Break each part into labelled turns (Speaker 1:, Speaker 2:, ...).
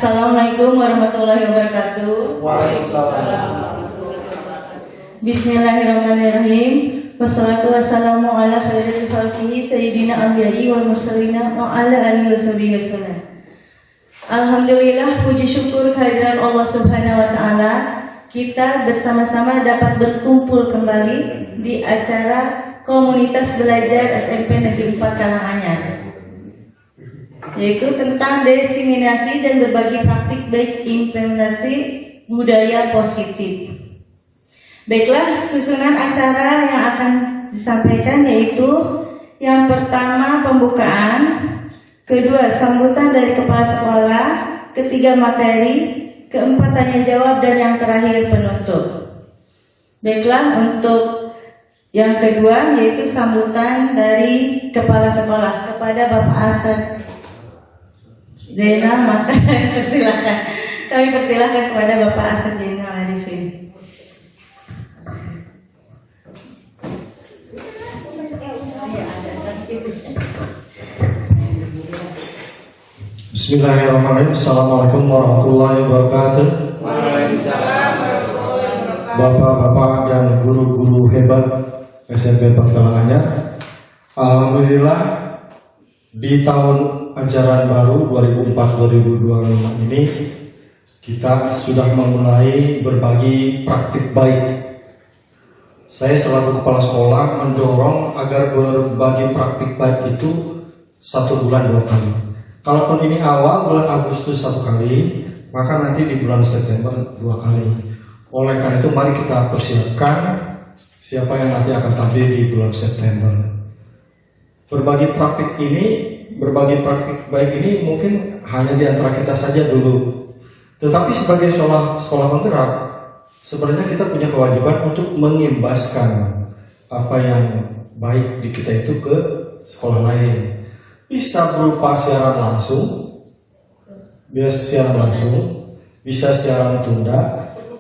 Speaker 1: Assalamualaikum warahmatullahi wabarakatuh.
Speaker 2: Waalaikumsalam.
Speaker 1: Bismillahirrahmanirrahim. Wassalatu wassalamu ala khairil khalqihi sayyidina anbiya'i wal mursalina wa ala alihi washabihi wasallam. Alhamdulillah, puji syukur kehadiran Allah Subhanahu wa taala, kita bersama-sama dapat berkumpul kembali di acara Komunitas Belajar SMP Negeri 4 Karanganyar, yaitu tentang diseminasi dan berbagi praktik baik implementasi budaya positif. Baiklah, susunan acara yang akan disampaikan yaitu yang pertama pembukaan, kedua sambutan dari kepala sekolah, ketiga materi, keempat tanya jawab, dan yang terakhir penutup. Baiklah, untuk yang kedua yaitu sambutan dari kepala sekolah kepada Bapak Asad Zainal, maka kami persilahkan kepada Bapak Asad Zainal Arifin.
Speaker 2: Bismillahirrahmanirrahim. Assalamualaikum warahmatullahi wabarakatuh.
Speaker 3: Waalaikumsalam warahmatullahi wabarakatuh.
Speaker 2: Bapak-bapak dan guru-guru hebat SMP 4 Karanganyar, alhamdulillah di tahun ajaran baru 2004-2025 ini kita sudah memulai berbagi praktik baik. Saya selaku kepala sekolah mendorong agar berbagi praktik baik itu 1 bulan 2 kali. Kalaupun ini awal bulan Agustus 1 kali, maka nanti di bulan September 2 kali. Oleh karena itu mari kita persiapkan siapa yang nanti akan tampil di bulan September. Berbagi praktik baik ini mungkin hanya di antara kita saja dulu. Tetapi sebagai sekolah penggerak, sebenarnya kita punya kewajiban untuk mengimbaskan apa yang baik di kita itu ke sekolah lain. Bisa berupa siaran langsung, bisa siaran tunda,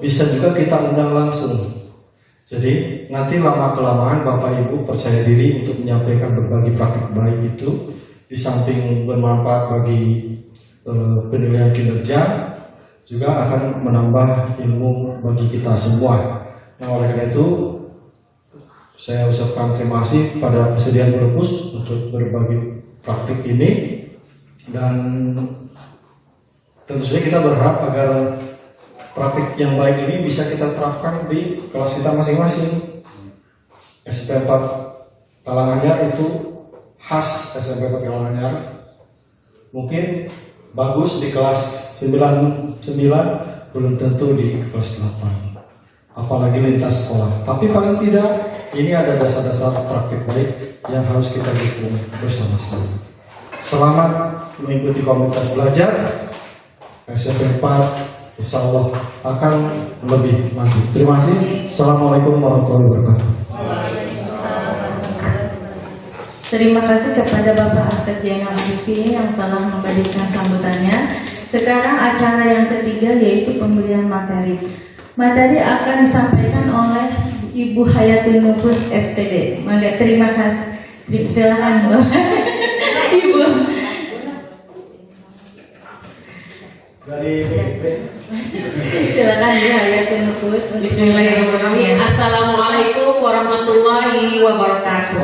Speaker 2: bisa juga kita undang langsung. Jadi nanti lama-kelamaan Bapak Ibu percaya diri untuk menyampaikan berbagi praktik baik itu, di samping bermanfaat bagi penilaian kinerja, juga akan menambah ilmu bagi kita semua. Nah, oleh karena itu saya ucapkan terima kasih pada persediaan Perpus untuk berbagi praktik ini, dan tentu saja kita berharap agar praktik yang baik ini bisa kita terapkan di kelas kita masing-masing. SMP 4 Karanganyar itu khas SMP 4 Karanganyar, mungkin bagus di kelas 9, belum tentu di kelas 8, apalagi lintas sekolah. Tapi paling tidak ini ada dasar-dasar praktik baik yang harus kita dukung bersama-sama. Selamat mengikuti komunitas belajar. SMP 4 insya Allah akan lebih maju. Terima kasih. Assalamualaikum warahmatullahi wabarakatuh.
Speaker 1: Terima kasih kepada Bapak Asad Zainal Arifin yang telah memberikan sambutannya. Sekarang acara yang ketiga yaitu pemberian materi. Materi akan disampaikan oleh Ibu Hayatul Nufus SPD. Maka terima kasih. Silakan Bapak. Ibu.
Speaker 2: Dari BPP.
Speaker 1: Silakan Bu Hayatul Nufus.
Speaker 3: Bismillahirrahmanirrahim. Assalamualaikum warahmatullahi wabarakatuh.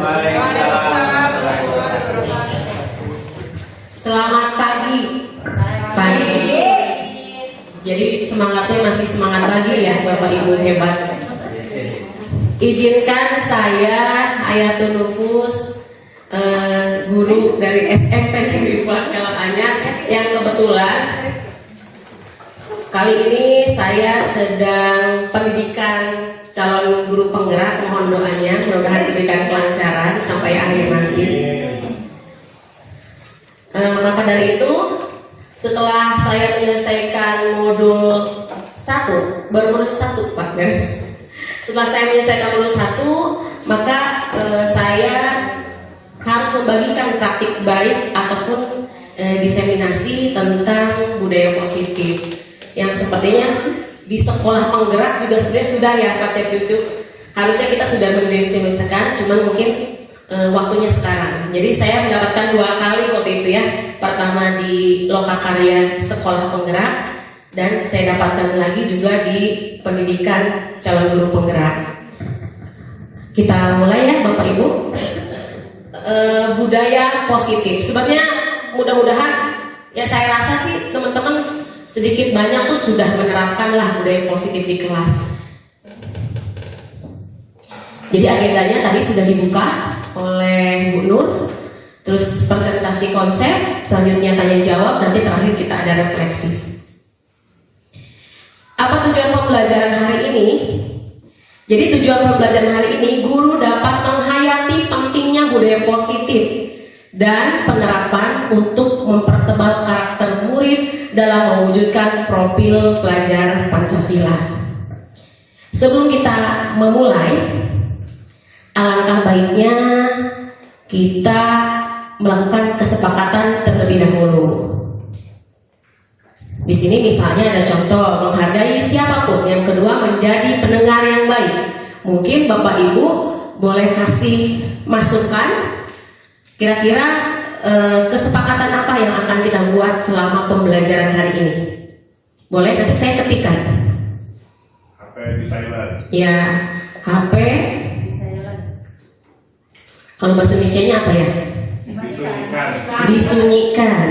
Speaker 3: Selamat pagi. Jadi semangatnya masih semangat pagi ya Bapak Ibu hebat. Izinkan saya Hayatul Nufus, guru dari SMP Negeri 4 Karanganyar, yang kebetulan kali ini saya sedang pendidikan calon guru penggerak. Mohon doanya, mudah-mudahan diberikan kelancaran sampai akhir nanti. Maka dari itu, setelah saya menyelesaikan modul 1, baru modul 1 Pak beres. Setelah saya menyelesaikan modul 1, maka saya harus membagikan praktik baik ataupun diseminasi tentang budaya positif, yang sepertinya di sekolah penggerak juga sebenarnya sudah ya Pak Cep Cucu. Harusnya kita sudah mendefinisikan, cuman mungkin waktunya sekarang. Jadi saya mendapatkan 2 kali waktu itu ya. Pertama di Lokakarya Sekolah Penggerak, dan saya dapatkan lagi juga di pendidikan calon guru penggerak. Kita mulai ya Bapak Ibu. Budaya positif. Sebenarnya mudah-mudahan ya saya rasa sih teman-teman sedikit banyak tuh sudah menerapkan lah budaya positif di kelas. Jadi agendanya tadi sudah dibuka oleh Bu Nur. Terus presentasi konsep, selanjutnya tanya jawab, nanti terakhir kita ada refleksi. Apa tujuan pembelajaran hari ini? Jadi tujuan pembelajaran hari ini, guru dapat menghayati pentingnya budaya positif dan penerapan untuk mempertebal karakter murid dalam mewujudkan profil pelajar Pancasila. Sebelum kita memulai, alangkah baiknya kita melakukan kesepakatan terlebih dahulu. Di sini misalnya ada contoh menghargai siapapun. Yang kedua, menjadi pendengar yang baik. Mungkin Bapak Ibu boleh kasih masukan. Kira-kira kesepakatan apa yang akan kita buat selama pembelajaran hari ini? Boleh, nanti saya ketikkan.
Speaker 4: HP di silent.
Speaker 3: Ya, HP. Kalau bahasa Indonesia-nya apa ya?
Speaker 4: Disunyikan.
Speaker 3: Disunyikan.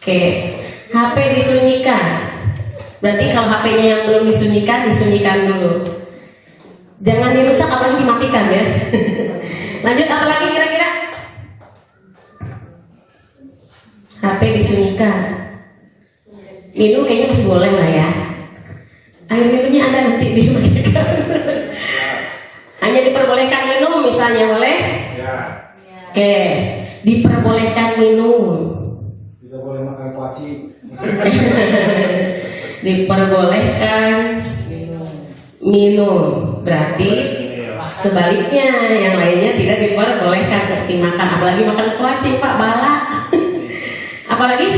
Speaker 3: Oke, HP disunyikan. Berarti kalau HP-nya yang belum disunyikan, disunyikan dulu. Jangan dirusak, apalagi dimatikan ya. Lanjut, apa lagi kira-kira? HP disunyikan. Minum kayaknya masih boleh lah ya. Air minumnya ada nanti dimatikan. Hanya diperbolehkan minum misalnya, boleh?
Speaker 4: Ya.
Speaker 3: Oke, diperbolehkan minum.
Speaker 2: Tidak boleh makan kuaci.
Speaker 3: Diperbolehkan minum. Berarti sebaliknya yang lainnya tidak diperbolehkan seperti makan, apalagi makan kuaci Pak, bala. Apalagi?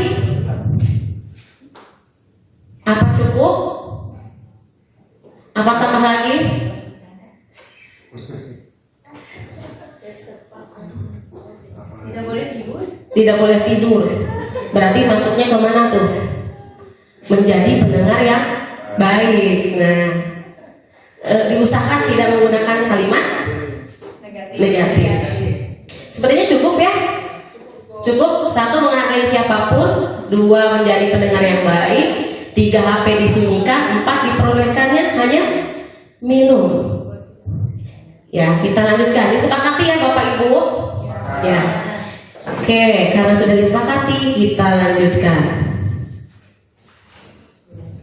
Speaker 3: Apa cukup? Apa tambah lagi? Tidak boleh tidur. Berarti masuknya kemana tuh? Menjadi pendengar yang baik. Nah, diusahakan tidak menggunakan kalimat negatif. Sepertinya cukup ya. Cukup. 1, menghargai siapapun. 2, menjadi pendengar yang baik. 3, HP disunyikan. 4, diperbolehkannya hanya minum. Ya, kita lanjutkan. Disepakati ya Bapak Ibu? Ya. Oke, karena sudah disepakati, kita lanjutkan.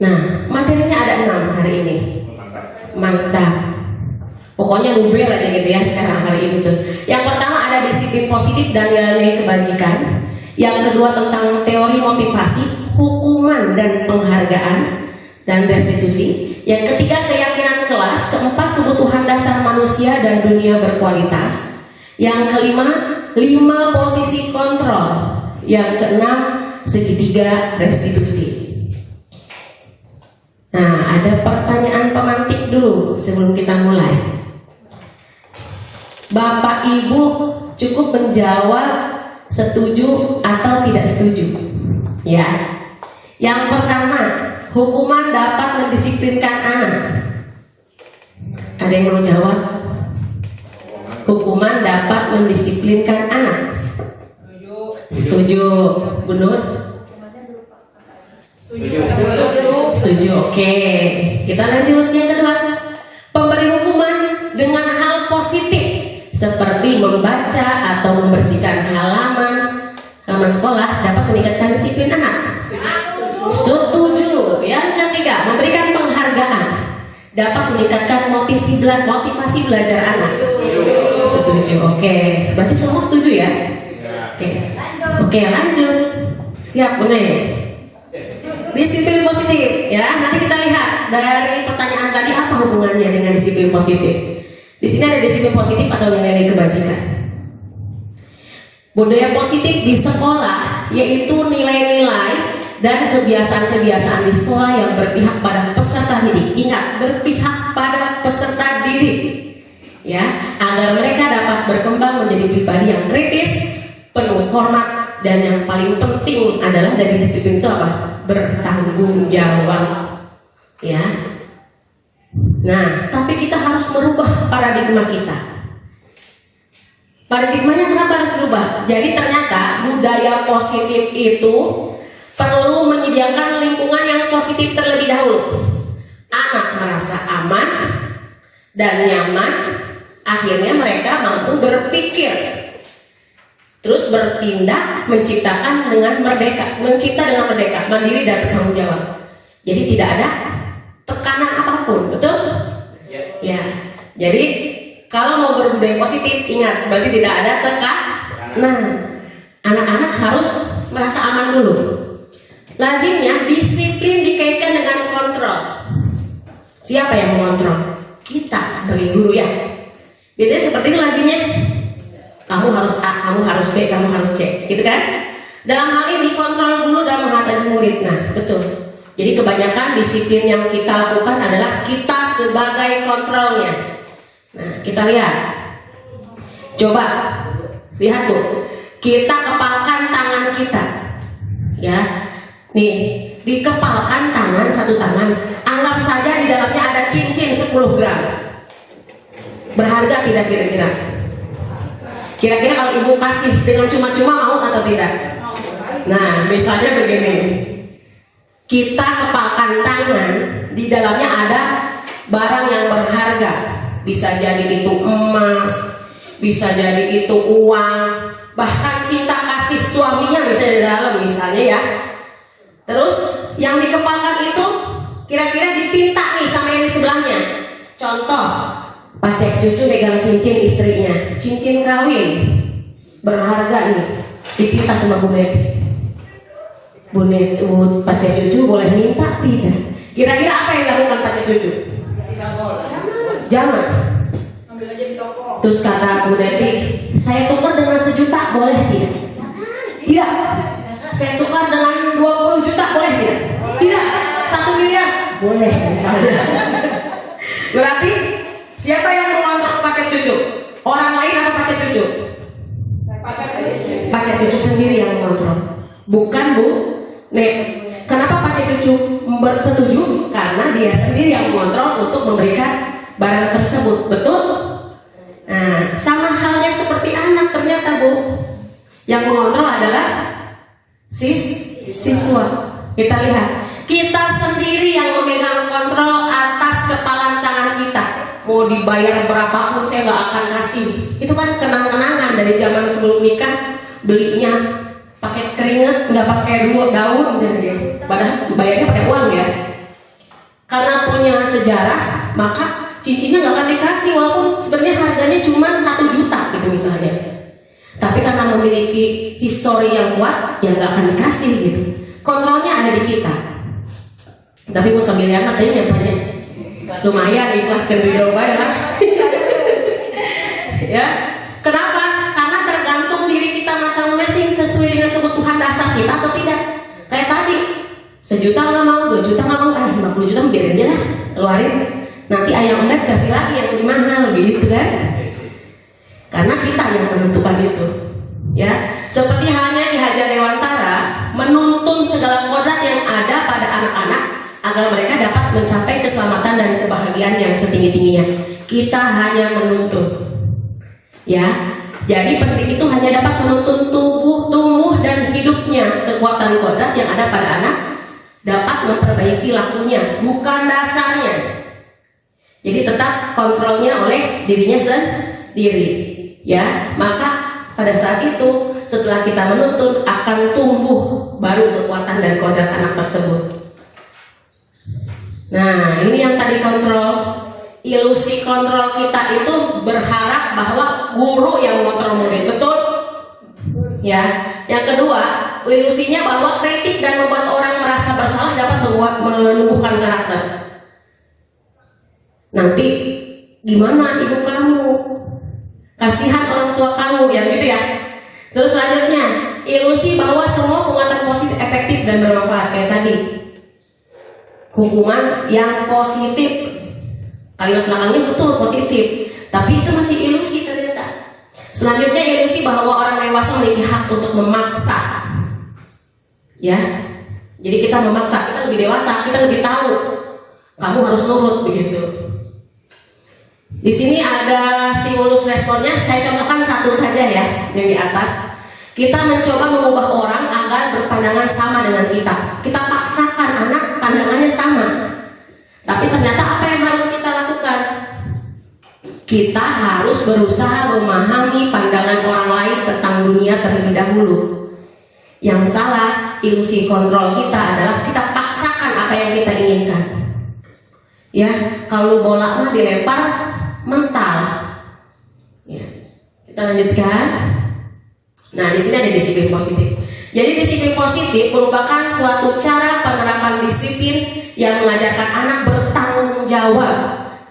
Speaker 3: Nah, materinya ada 6 hari ini. Mantap. Pokoknya luber aja gitu ya sekarang hari ini tuh. Yang pertama ada disiplin positif dan nilai kebajikan. Yang kedua tentang teori motivasi, hukuman dan penghargaan dan restitusi. Yang ketiga keyakinan kelas. Keempat kebutuhan dasar manusia dan dunia berkualitas. Yang kelima 5 posisi kontrol. Yang keenam segitiga restitusi. Nah, ada pertanyaan pemantik dulu sebelum kita mulai. Bapak Ibu cukup menjawab setuju atau tidak setuju. Ya. Yang pertama, hukuman dapat mendisiplinkan anak. Ada yang mau jawab? Hukuman dapat mendisiplinkan anak. Setuju. Bu Nur? Setuju. Oke. Kita lanjut yang kedua. Pemberi hukuman dengan hal positif seperti membaca atau membersihkan halaman sekolah dapat meningkatkan disiplin anak. Setuju. Yang ketiga, memberikan penghargaan dapat meningkatkan motivasi belajar anak. Setuju. Oke. Berarti semua setuju ya? Oke, lanjut. Siap, Bune. Disiplin positif ya. Nanti kita lihat dari pertanyaan tadi apa hubungannya dengan disiplin positif. Di sini ada disiplin positif atau nilai kebajikan. Budaya positif di sekolah yaitu nilai-nilai dan kebiasaan-kebiasaan di sekolah yang berpihak pada peserta didik. Ingat, berpihak pada peserta didik. ya, agar mereka dapat berkembang menjadi pribadi yang kritis, penuh hormat, dan yang paling penting adalah dari disiplin itu apa? Bertanggung jawab, ya. Nah, tapi kita harus merubah paradigma kita. Paradigmanya kenapa harus dirubah? Jadi ternyata budaya positif itu perlu menyediakan lingkungan yang positif terlebih dahulu. Anak merasa aman dan nyaman, akhirnya mereka mampu berpikir, terus bertindak, menciptakan dengan merdeka, mandiri dan bertanggung jawab. Jadi tidak ada tekanan apapun, betul? Ya. Jadi kalau mau berbudaya positif, ingat berarti tidak ada tekanan. Anak-anak harus merasa aman dulu. Lazimnya disiplin dikaitkan dengan kontrol. Siapa yang mengontrol? Kita sebagai guru ya. Biasanya seperti ini lazimnya. Kamu harus A, kamu harus B, kamu harus C, gitu kan? Dalam hal ini kontrol dulu dalam menghadapi murid. Nah, betul. Jadi kebanyakan disiplin yang kita lakukan adalah kita sebagai kontrolnya. Nah, kita lihat. Coba lihat Bu. Kita kepalkan tangan kita. Ya. Nih, dikepalkan tangan, satu tangan. Anggap saja di dalamnya ada cincin 10 gram. Berharga tidak kira-kira? Kira-kira kalau ibu kasih dengan cuma-cuma mau atau tidak? Nah, misalnya begini. Kita kepalkan tangan, di dalamnya ada barang yang berharga. Bisa jadi itu emas, bisa jadi itu uang, bahkan cinta kasih suaminya bisa di dalam misalnya ya. Terus yang dikepalkan itu kira-kira dipinta nih sama yang di sebelahnya. Contoh, Pacek cucu megang cincin istrinya, cincin kawin berharga nih, dipinta sama Bu Neti. Bu Neti, Pacek cucu boleh minta tidak? Kira-kira apa yang dilakukan Pacek cucu? Jangan. Terus kata Bu Neti, saya tukar dengan 1 juta boleh tidak? Tidak. Saya tukar dengan 20 juta boleh tidak? Tidak. 1 miliar boleh misalnya. Berarti siapa yang mengontrol Pacek cucu? Orang lain atau Pacek cucu? Pacek cucu sendiri yang mengontrol, bukan Bu Nek. Kenapa Pacek cucu bersetuju? Karena dia sendiri yang mengontrol untuk memberikan barang tersebut, betul? Nah, sama halnya seperti anak ternyata Bu. Yang mengontrol adalah siswa. Kita lihat, kita sendiri yang memegang kontrol atas kepalan tangan kita. Mau dibayar berapapun saya nggak akan kasih. Itu kan kenang-kenangan dari zaman sebelum nikah, belinya pakai keringat, nggak pakai daun jadi. Padahal bayarnya pakai uang ya. Karena punya sejarah, maka cincinnya nggak akan dikasih walaupun sebenarnya harganya cuma 1 juta gitu misalnya. Tapi karena memiliki histori yang kuat, ya nggak akan dikasih gitu. Kontrolnya ada di kita. Tapi mau sambil lihat tadi banyak. Lumayan ikhlaskan video bayar. Ya. Kenapa? Karena tergantung diri kita masing-masing sesuai dengan kebutuhan dasar kita atau tidak. Kayak tadi, 1 juta nggak mau, 2 juta nggak mau, 50 juta biarin aja lah, keluarin. Nanti ayam ombet kasih lagi yang lebih mahal gitu kan? Karena kita yang menentukan itu. Ya, seperti halnya Ki Hajar Dewantara menuntun segala kodrat yang ada pada anak-anak agar mereka dapat mencapai keselamatan dan kebahagiaan yang setinggi-tingginya. Kita hanya menuntun. Ya, jadi pendidik itu hanya dapat menuntun tumbuh dan hidupnya. Kekuatan kodrat yang ada pada anak dapat memperbaiki lakunya, bukan dasarnya. Jadi tetap kontrolnya oleh dirinya sendiri. Ya, maka pada saat itu setelah kita menuntun akan tumbuh baru kekuatan dan kodrat anak tersebut. Nah, ini yang tadi kontrol. Ilusi kontrol kita itu berharap bahwa guru yang mengontrol murid, betul? Ya. Yang kedua, ilusinya bahwa kritik dan membuat orang merasa bersalah dapat menumbuhkan karakter. Nanti gimana ibu kamu? Kasihan orang tua kamu, ya gitu ya. Terus selanjutnya, ilusi bahwa semua penguatan positif efektif dan bermanfaat kayak tadi. Hukuman yang positif, kalimat belakangnya betul positif. Tapi itu masih ilusi ternyata. Selanjutnya ilusi bahwa orang dewasa memiliki hak untuk memaksa. Ya. Jadi kita memaksa, kita lebih dewasa, kita lebih tahu. Kamu harus nurut begitu. Di sini ada stimulus responnya. Saya contohkan satu saja ya, yang di atas. Kita mencoba mengubah orang agar berpandangan sama dengan kita. Kita paksakan anak pandangannya sama. Tapi ternyata apa yang harus kita lakukan? Kita harus berusaha memahami pandangan orang lain tentang dunia terlebih dahulu. Yang salah, ilusi kontrol kita adalah kita paksakan apa yang kita inginkan. Ya, kalau bola mah dilempar mental. Ya, kita lanjutkan. Nah, di sini ada disiplin positif. Jadi disiplin positif merupakan suatu cara penerapan disiplin yang mengajarkan anak bertanggung jawab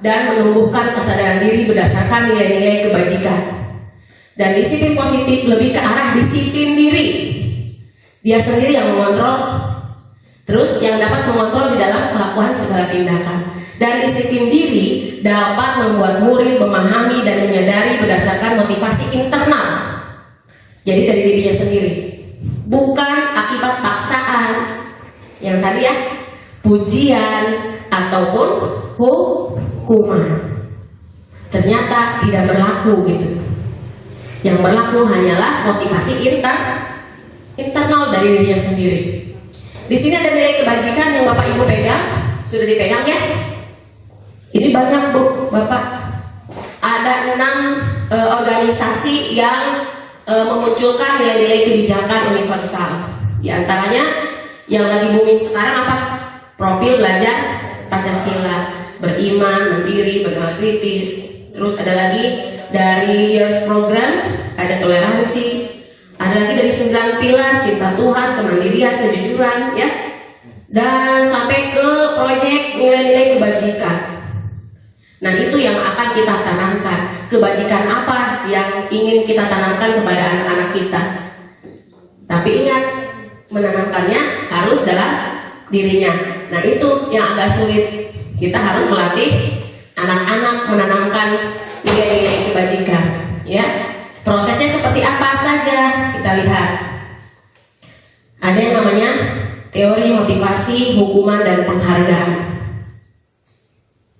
Speaker 3: dan menumbuhkan kesadaran diri berdasarkan nilai-nilai kebajikan. Dan disiplin positif lebih ke arah disiplin diri. Dia sendiri yang mengontrol, terus yang dapat mengontrol di dalam kelakuan segala tindakan. Dan disiplin diri dapat membuat murid memahami dan menyadari berdasarkan motivasi internal. Jadi dari dirinya sendiri, bukan akibat paksaan. Yang tadi ya, pujian ataupun hukuman. Ternyata tidak berlaku gitu. Yang berlaku hanyalah motivasi internal dari dirinya sendiri. Di sini ada nilai kebajikan yang Bapak Ibu pegang, sudah dipegang ya? Ini banyak Bu, Bapak. Ada 6 organisasi yang memunculkan nilai-nilai kebijakan universal. Di antaranya yang lagi booming sekarang apa? Profil belajar Pancasila, beriman, mandiri, bergerak kritis. Terus ada lagi dari Years Program, ada toleransi. Ada lagi dari 9 pilar, cinta Tuhan, kemandirian, kejujuran, ya. Dan sampai ke proyek nilai-nilai kebajikan. Nah, itu yang akan kita tanamkan. Kebajikan apa yang ingin kita tanamkan kepada anak-anak kita. Tapi ingat, menanamkannya harus dalam dirinya. Nah, itu yang agak sulit. Kita harus melatih anak-anak menanamkan nilai-nilai kebajikan, ya. Prosesnya seperti apa saja kita lihat. Ada yang namanya teori motivasi, hukuman, dan penghargaan.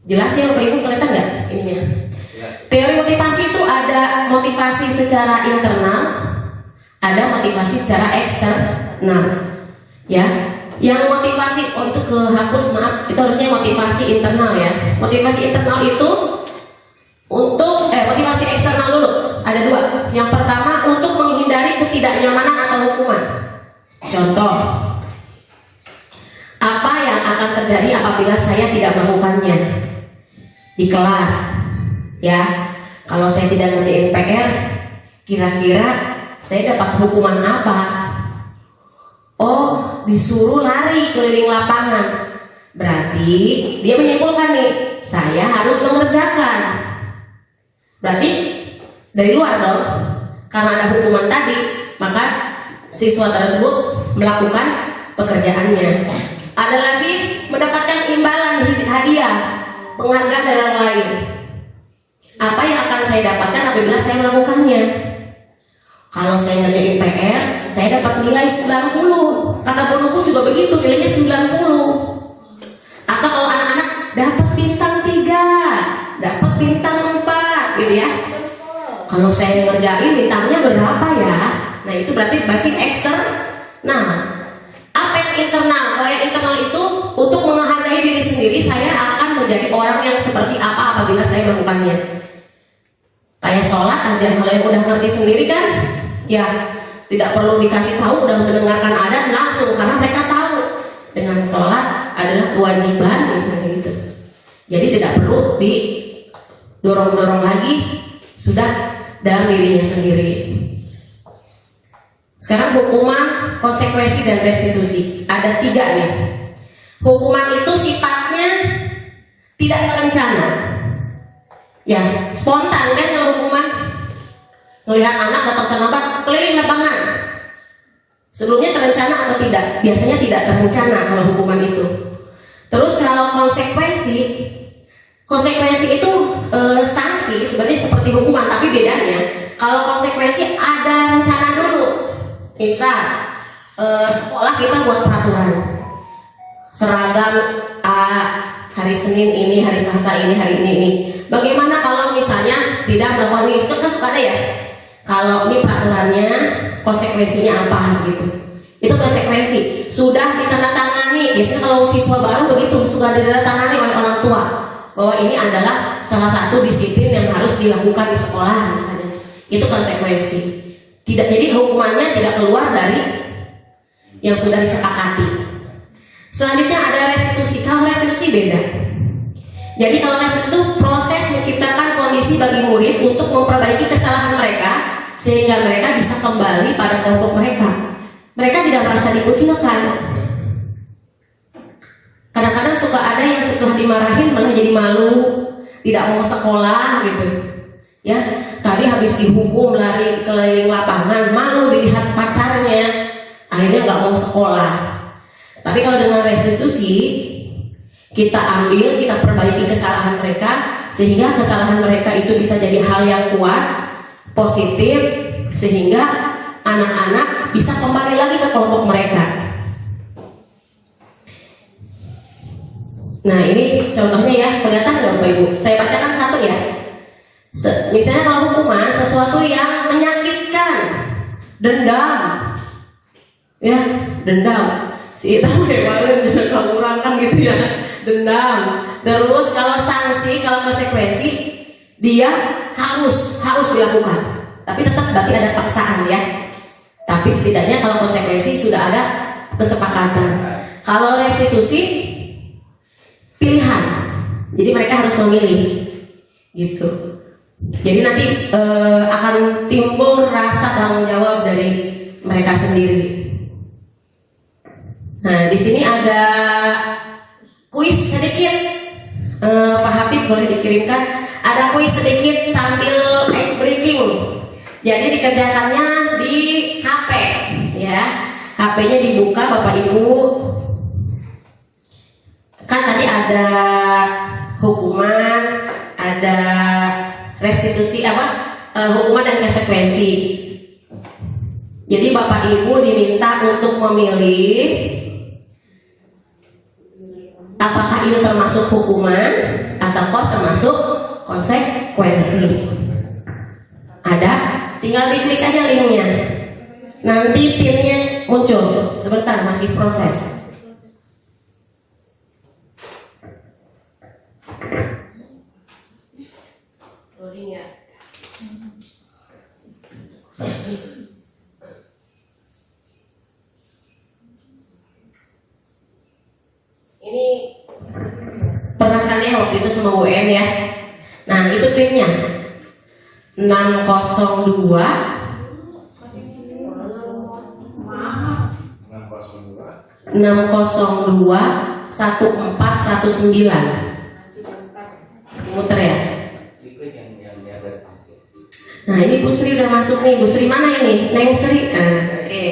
Speaker 3: Jelas ya Bapak Ibu, kelihatan nggak ininya? Teori motivasi itu ada motivasi secara internal, ada motivasi secara eksternal. Ya, yang motivasi, oh itu kehapus maaf, itu harusnya motivasi internal ya. Motivasi internal itu untuk motivasi eksternal dulu. Ada 2. Yang pertama untuk menghindari ketidaknyamanan atau hukuman. Contoh, apa yang akan terjadi apabila saya tidak melakukannya di kelas? Ya, kalau saya tidak ngerjain PR, kira-kira saya dapat hukuman apa? Oh, disuruh lari keliling lapangan. Berarti dia menyimpulkan nih, saya harus mengerjakan. Berarti dari luar dong, karena ada hukuman tadi, maka siswa tersebut melakukan pekerjaannya. Ada lagi mendapatkan imbalan, hadiah, penghargaan dari orang lain. Apa yang akan saya dapatkan apabila saya melakukannya? Kalau saya ngerjain PR, saya dapat nilai 90. Kata Bu Nupus juga begitu, nilainya 90. Atau kalau anak-anak dapat bintang 3, dapat bintang 4, gitu ya. Kalau saya ngerjain bintangnya berapa ya? Nah, itu berarti basic eksternal. Nah, apa yang internal? Kalau yang internal itu untuk menghargai diri sendiri, saya akan menjadi orang yang seperti apa apabila saya melakukannya. Kayak sholat aja, kalau yang udah ngerti sendiri kan, ya tidak perlu dikasih tahu, udah mendengarkan adan langsung, karena mereka tahu dengan sholat adalah kewajiban misalnya gitu. Jadi tidak perlu didorong-dorong lagi, sudah dalam dirinya sendiri. Sekarang hukuman, konsekuensi, dan restitusi. Ada 3 nih. Hukuman itu sifatnya tidak terencana. Ya, spontan kan kalau hukuman. Melihat anak datang terlambat, keliling lapangan. Sebelumnya terencana atau tidak? Biasanya tidak terencana kalau hukuman itu. Terus kalau konsekuensi Konsekuensi itu sanksi sebenarnya seperti hukuman, tapi bedanya kalau konsekuensi ada rencana dulu. Misal sekolah kita buat peraturan seragam hari Senin ini, hari Selasa ini, hari ini. Bagaimana kalau misalnya tidak melakukan ini? Itu kan suka ada ya. Kalau ini peraturannya, konsekuensinya apa gitu. Itu konsekuensi. Sudah ditandatangani. Biasanya kalau siswa baru begitu, sudah ditandatangani oleh orang tua bahwa ini adalah salah satu disiplin yang harus dilakukan di sekolah misalnya. Itu konsekuensi. Tidak, jadi hukumannya tidak keluar dari yang sudah disepakati. Selanjutnya ada restitusi. Kalau restitusi beda. Jadi kalau restitusi itu proses menciptakan kondisi bagi murid untuk memperbaiki kesalahan mereka sehingga mereka bisa kembali pada kelompok mereka. Mereka tidak merasa dikucilkan. Kadang-kadang suka ada yang setelah dimarahin malah jadi malu, tidak mau sekolah gitu. Ya, tadi habis dihukum lari keliling lapangan, malu dilihat pacarnya, akhirnya nggak mau sekolah. Tapi kalau dengan restitusi, kita ambil, kita perbaiki kesalahan mereka sehingga kesalahan mereka itu bisa jadi hal yang kuat, positif, sehingga anak-anak bisa kembali lagi ke kelompok mereka. Nah ini contohnya ya, kelihatan nggak Bapak Ibu? Saya bacakan satu ya. Misalnya kalau hukuman sesuatu yang menyakitkan, dendam, ya dendam. Si itu kemarin kurang kan gitu ya, dendam. Terus kalau sanksi, kalau konsekuensi, dia harus dilakukan. Tapi tetap berarti ada paksaan ya. Tapi setidaknya kalau konsekuensi sudah ada kesepakatan. Kalau restitusi pilihan, jadi mereka harus memilih, gitu. Jadi nanti akan timbul rasa tanggung jawab dari mereka sendiri. Nah, di sini ada kuis sedikit. Pak Habib boleh dikirimkan. Ada kuis sedikit sambil ice breaking. Jadi dikerjakannya di HP, ya. HP-nya dibuka Bapak Ibu. Kan tadi ada hukuman, ada restitusi hukuman dan konsekuensi. Jadi Bapak Ibu diminta untuk memilih apakah itu termasuk hukuman atau termasuk konsekuensi. Ada, tinggal diklik aja linknya. Nanti pinnya muncul. Sebentar, masih proses. Loading ya. Ini pernah kalian waktu itu sama UN ya. Nah itu pinnya 602 1419. Muter ya. Nah ini Bu Sri udah masuk nih. Bu Sri mana ini? Neng Sri. Oke.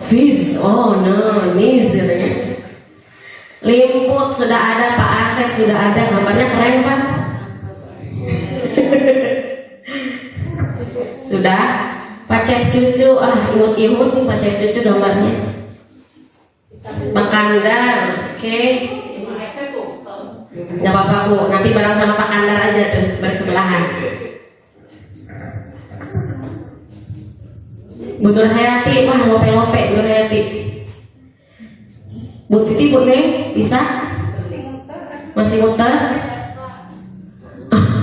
Speaker 3: Feeds. Oh no, nis katanya. Limput sudah ada, Pak Asep sudah ada, gambarnya keren Pak. Sudah. Pak Cep Cucu, imut-imut nih Pak Cep Cucu gambarnya. Pak Kandar, oke. Gak apa-apa Bu, nanti bareng sama Pak Kandar aja tuh, bersebelahan. Bu Nur Hayati, wah lope-lope Bu Nur Hayati. Bu Titi, Bu Neng, bisa? Masih muter?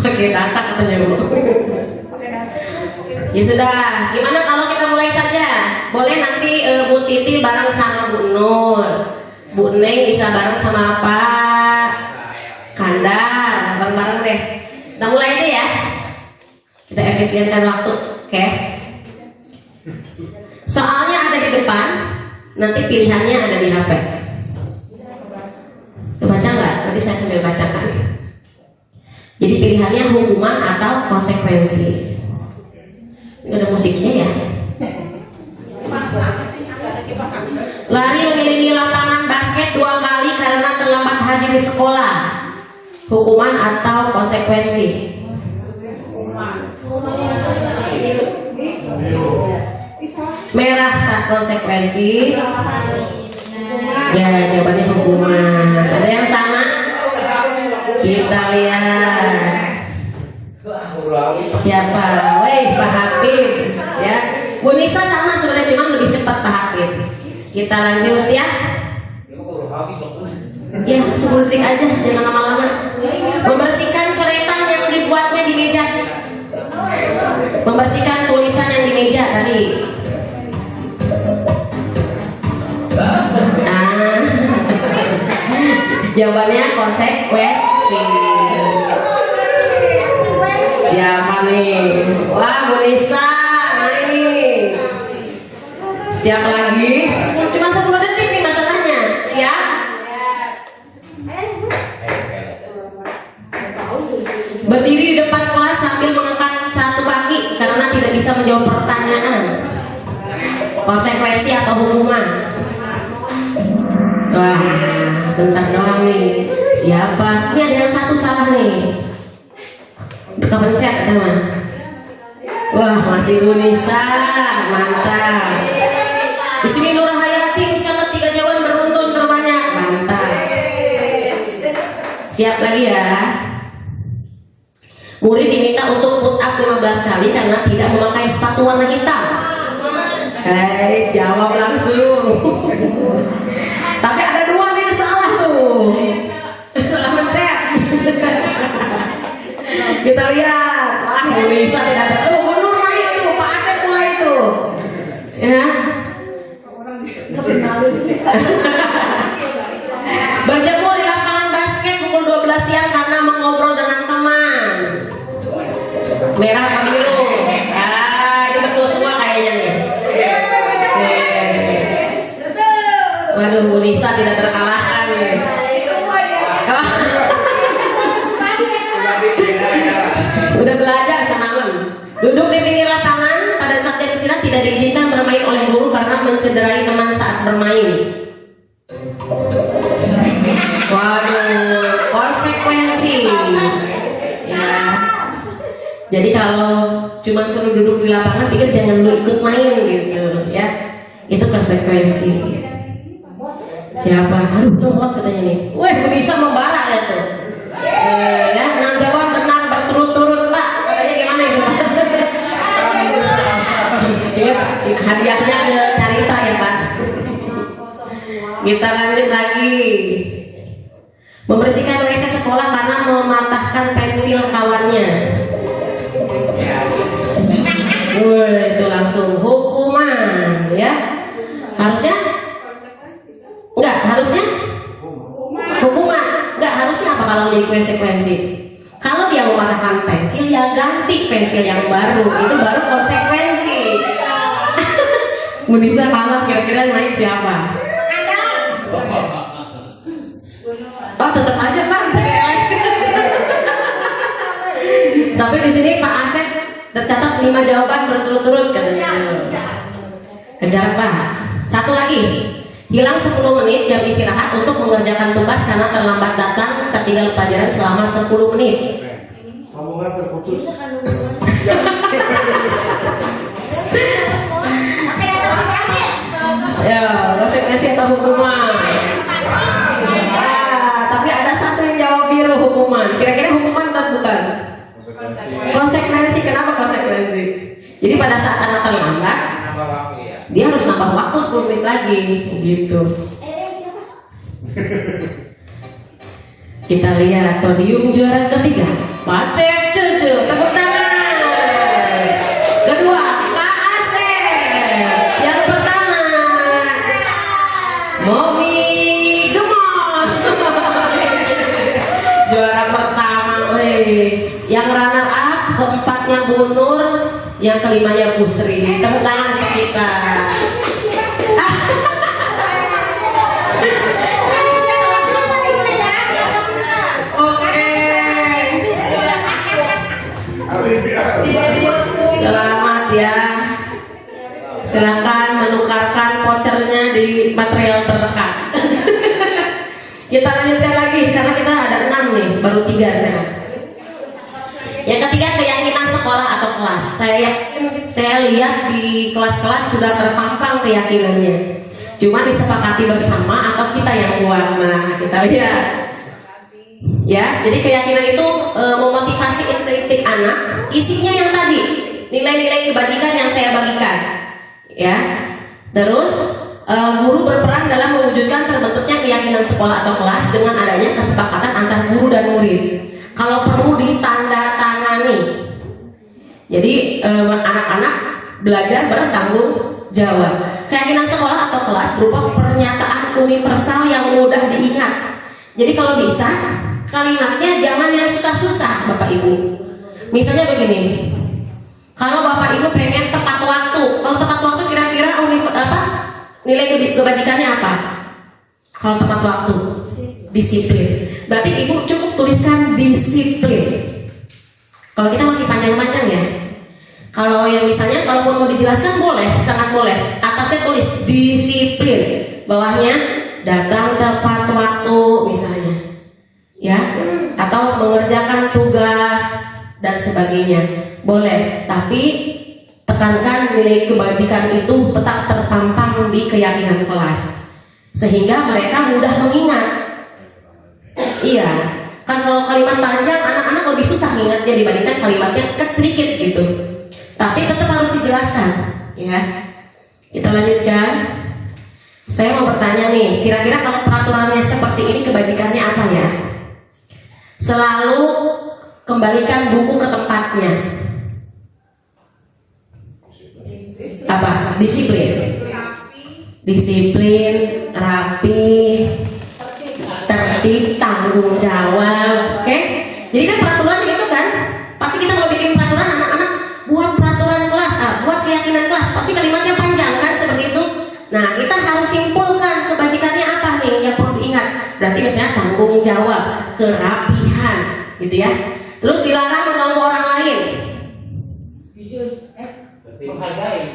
Speaker 3: Oke, data katanya Bu. Ya sudah, gimana kalau kita mulai saja? Boleh nanti Bu Titi bareng sama Bu Nur, Bu Neng bisa bareng sama Pak Kandar, bareng-bareng deh. Kita mulai aja ya. Kita efisienkan waktu, oke? Soalnya ada di depan, nanti pilihannya ada di HP. Baca nggak? Nanti saya sambil bacakan. Jadi pilihannya hukuman atau konsekuensi. Ini ada musiknya ya. Lari mengelilingi lapangan basket 2 kali karena terlambat hadir di sekolah. hukuman atau konsekuensi? Merah saat konsekuensi. Ya, jawabannya hukuman. Ada yang sama? Kita lihat. Siapa? Woi, Pak Hafid. Ya, Bu Nisa sama sebenarnya, cuma lebih cepat Pak Hafid. Kita lanjut ya. Ya, 10 detik aja, jangan lama-lama. Membersihkan coretan yang dibuatnya di meja. Membersihkan tulisan yang di meja tadi. Jawabannya konsekuensi. Siapa nih? Wah, Bu Nisa. Nah ini. Siap lagi? Cuma 10 detik nih masalahnya. Siap? Berdiri di depan kelas sambil mengangkat satu kaki karena tidak bisa menjawab pertanyaan. Konsekuensi atau hukuman? Wah, bentar doang nih. Siapa? Ini ada yang satu salah nih. Kita pencet teman. Wah, masih Bu Nisa, mantap. Di sini Nur Hayati mencatat 3 jawaban beruntun terbanyak, mantap. Siap lagi ya. Murid diminta untuk push up 15 kali karena tidak memakai sepatu warna hitam. Hei, jawab langsung. Tapi ada 2 nih yang salah tuh. Setelah mencet. Kita lihat. Wah, Bu Nisa tidak ada. Tuh, Bu Nur main tuh, Pak Asep mulai tuh. Ya. Berjemur di lapangan basket pukul 12 siang karena mengobrol dengan teman. Merah apa biru? Ini betul semua kayaknya nih. Waduh, Bu Nisa tidak terkalahkan nih. Udah belajar semalam. Duduk di pinggir lapangan pada saat jam istirahat tidak diizinkan bermain oleh guru karena mencederai teman saat bermain. Waduh, konsekuensi. Ya. Jadi kalau cuma suruh duduk di lapangan, pikir jangan lu ikut main gitu, ya. Itu konsekuensi. Siapa? Aduh, nomor katanya nih. Wah, bisa membara ya tuh. Ya, 6 jawaban benar berturut-turut, Pak. Katanya gimana itu, Pak? Ingat hadiahnya ke Carita ya, Pak. Kita lanjut lagi. Membersihkan WC sekolah karena mematahkan pensil kawannya. Wah, itu langsung hukuman, ya. Harusnya? Enggak, harusnya? Hukuman. Enggak, harusnya apa kalau jadi konsekuensi? Kalau dia mematahkan pensil, ya ganti pensil yang baru. Itu baru konsekuensi. Bu Nisa kalah, kira-kira naik siapa? Pak, tetap aja Pak. Tapi di sini Pak Asep tercatat 5 jawaban berturut-turut katanya. Kejar Pak. Satu lagi. Hilang 10 menit jam istirahat untuk mengerjakan tugas karena terlambat datang, tertinggal pelajaran selama 10 menit.
Speaker 2: Sambungan terputus.
Speaker 3: Ya, konsekuensi atau hukuman? Tapi ada satu yang jawab biru, hukuman. Kira-kira hukuman atau bukan? Konsekuensi. Kenapa konsekuensi? Jadi pada saat anak terlambat, dia harus nambah waktu 10 menit lagi, gitu. Kita lihat podium juara ketiga, Pak Cep Cucu, tepuk tangan. Kedua, Pak Asep. Yang pertama, Momi Gemon. Juara pertama, yang runner up keempatnya Bu Nur, yang kelimanya Bu Sri. Tepuk tangan untuk kita. Selamat ya. Silakan menukarkan vouchernya di material terdekat. Kita lanjutkan lagi karena kita ada 6 nih, baru 3 sekarang. Yang ketiga, keyakinan sekolah atau kelas. Saya lihat di kelas-kelas sudah terpampang keyakinannya. Cuma disepakati bersama atau kita yang buat. Nah, kita lihat. Ya, jadi keyakinan itu memotivasi intrinsik anak. Isinya yang tadi, nilai-nilai kebajikan yang saya bagikan. Ya. Terus guru berperan dalam mewujudkan terbentuknya keyakinan sekolah atau kelas dengan adanya kesepakatan antar guru dan murid. Kalau perlu ditandatangani. Jadi anak-anak belajar bertanggung jawab. Keyakinan sekolah atau kelas berupa pernyataan universal yang mudah diingat. Jadi kalau bisa kalimatnya jangan yang susah-susah, Bapak Ibu. Misalnya begini. Kalau Bapak Ibu pengen tepat waktu, kalau tepat waktu kira-kira nilai kebajikannya apa? Kalau tepat waktu, disiplin. Berarti Ibu cukup tuliskan disiplin. Kalau kita masih panjang-panjang ya. Kalau yang misalnya kalau mau dijelaskan boleh, sangat boleh. Atasnya tulis disiplin, bawahnya datang tepat waktu misalnya. Ya, atau mengerjakan tugas dan sebagainya. Boleh, tapi tekankan nilai kebajikan itu tetap terpampang di keyakinan kelas sehingga mereka mudah mengingat. Iya, kan kalau kalimat panjang anak-anak lebih susah ingatnya dibandingkan kalimatnya sedikit gitu. Tapi tetap harus dijelaskan, ya. Kita lanjutkan. Saya mau bertanya nih, kira-kira kalau peraturannya seperti ini kebajikannya apa ya? Selalu kembalikan buku ke tempatnya. Apa? Disiplin. Disiplin, rapi, tertib, tanggung jawab. Oke? Jadi kan peraturannya itu kan, pasti kita kalau bikin peraturan anak-anak buat peraturan kelas, buat keyakinan kelas, pasti kalimatnya panjang kan seperti itu. Nah, kita harus simpulkan kebajikannya apa nih yang perlu diingat. Berarti misalnya tanggung jawab, kerapihan, gitu ya. Terus dilarang mengganggu orang lain.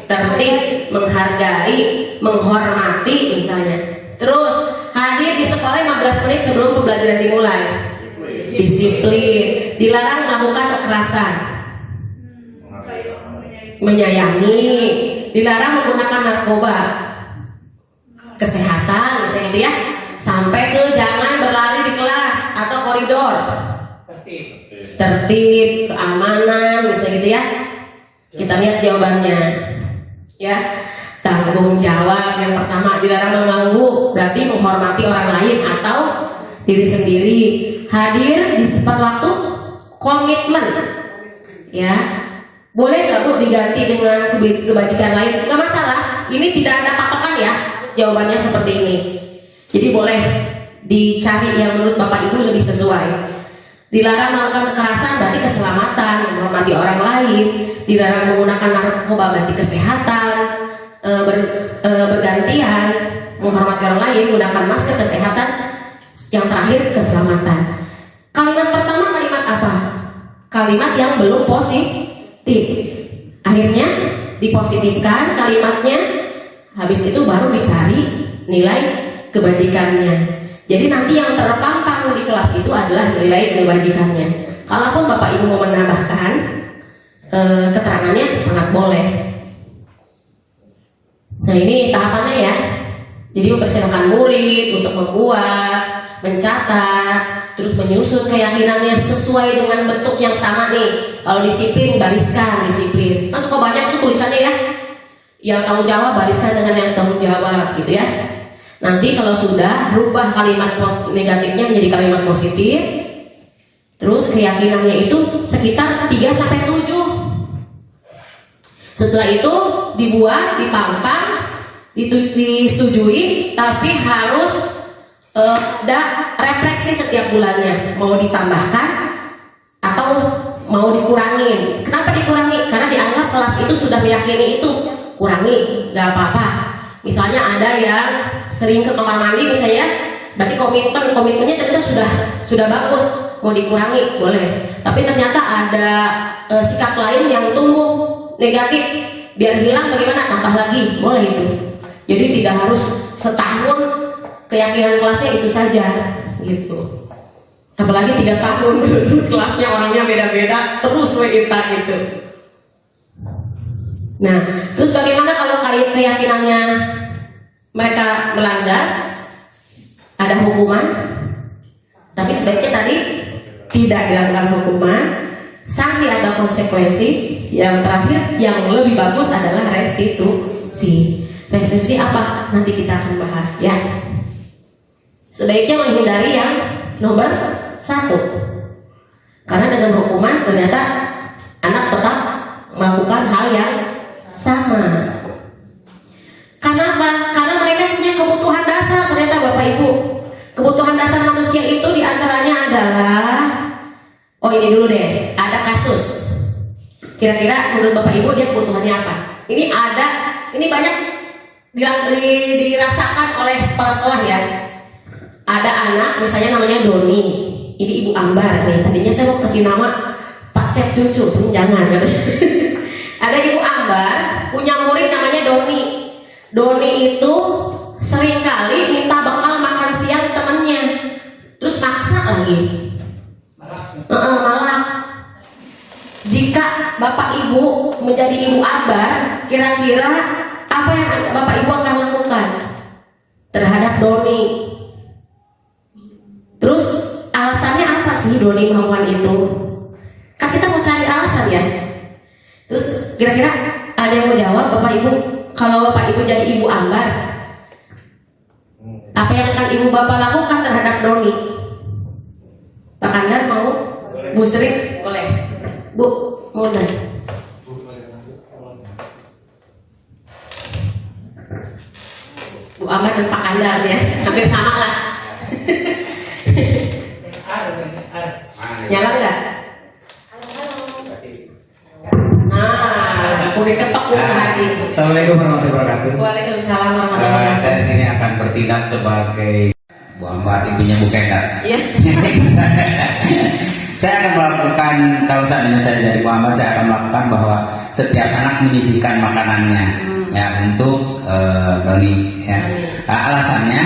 Speaker 3: Tertib, menghargai, menghormati misalnya. Terus hadir di sekolah 15 menit sebelum pembelajaran dimulai. Disiplin, dilarang melakukan kekerasan. Menyayangi, dilarang menggunakan narkoba. Kesehatan misalnya gitu ya. Sampai ke jangan berlari di kelas atau koridor. Tertib, keamanan misalnya gitu ya. Kita lihat jawabannya. Ya. Tanggung jawab yang pertama, dilarang mengganggu, berarti menghormati orang lain atau diri sendiri. Hadir di tepat waktu, komitmen. Ya. Boleh nggak Bu diganti dengan kebajikan lain? Nggak masalah. Ini tidak ada patokan ya. Jawabannya seperti ini. Jadi boleh dicari yang menurut Bapak Ibu lebih sesuai. Dilarang melakukan kekerasan berarti keselamatan, menghormati orang lain. Dilarang menggunakan narkoba berarti kesehatan, bergantian, menghormati orang lain, menggunakan masker, kesehatan. Yang terakhir keselamatan. Kalimat pertama kalimat apa? Kalimat yang belum positif. Akhirnya dipositifkan kalimatnya. Habis itu baru dicari nilai kebajikannya. Jadi nanti yang terpampang di kelas itu adalah nilai kebajikannya. Kalaupun Bapak Ibu mau menambahkan keterangannya sangat boleh. Nah ini tahapannya ya. Jadi mempersilakan murid untuk membuat, mencatat, terus menyusun keyakinannya sesuai dengan bentuk yang sama nih. Kalau disiplin bariskan disiplin. Kan suka banyak tuh tulisannya ya. Yang tanggung jawab bariskan dengan yang tanggung jawab gitu ya. Nanti kalau sudah rubah kalimat negatifnya menjadi kalimat positif. Terus keyakinannya itu sekitar 3-7. Setelah itu dibuat, dipampang, disetujui, tapi harus ada refleksi setiap bulannya. Mau ditambahkan atau mau dikurangin. Kenapa dikurangi? Karena dianggap kelas itu sudah meyakini itu. Kurangi, nggak apa-apa. Misalnya ada yang sering ke kamar mandi misalnya, berarti komitmennya ternyata sudah bagus, mau dikurangi boleh. Tapi ternyata ada sikap lain yang tumbuh negatif, biar hilang bagaimana? Tambah lagi, boleh itu. Jadi tidak harus setahun keyakinan kelasnya itu saja, gitu. Apalagi 3 tahun dulu kelasnya orangnya beda-beda terus kita gitu. Nah, terus bagaimana kalau keyakinannya mereka melanggar, ada hukuman, tapi sebaiknya tadi tidak dilakukan hukuman, sanksi atau konsekuensi. Yang terakhir, yang lebih bagus adalah restitusi. Restitusi apa? Nanti kita akan bahas ya. Sebaiknya menghindari yang nomor 1, karena dengan hukuman ternyata anak tetap melakukan hal yang sama. Kenapa? Karena mereka punya kebutuhan dasar ternyata Bapak Ibu. Kebutuhan dasar manusia itu diantaranya adalah, oh ini dulu deh, ada kasus. Kira-kira menurut Bapak Ibu dia kebutuhannya apa? Ini banyak dirasakan oleh sekolah-sekolah ya. Ada anak misalnya namanya Doni, ini Ibu Ambar nih. Tadinya saya mau kasih nama Pak Cep Cucu, tapi jangan. Ada Ibu Ambar punya murid namanya Doni. Doni itu seringkali minta bekal makan siang temennya, terus maksa lagi. Malah. Jika Bapak Ibu menjadi Ibu Ambar, kira-kira apa yang Bapak Ibu akan lakukan terhadap Doni? Terus alasannya apa sih Doni melakukan itu? Kan kita mau cari alasan ya. Terus kira-kira ada yang mau jawab Bapak Ibu? Kalau Bapak Ibu jadi Ibu Ambar, apa yang akan Ibu Bapak lakukan terhadap Doni? Pak Kandar mau? Bu Sri boleh. Bu mau nanya? Bu Ambar dan Pak Kandar ya, hampir sama lah. Nyala nggak? Nah, udah ketok lagi.
Speaker 5: Assalamualaikum warahmatullahi wabarakatuh.
Speaker 3: Waalaikumsalam warahmatullahi wabarakatuh.
Speaker 5: Saya di sini akan bertindak sebagai Bu Ambar, ibunya Bu Kendar.
Speaker 3: Iya.
Speaker 5: Saya akan melakukan, kalau seandainya saya jadi Bu Ambar, saya akan melakukan bahwa setiap anak menyisihkan makanannya ya untuk Doni. Ya. Alasannya,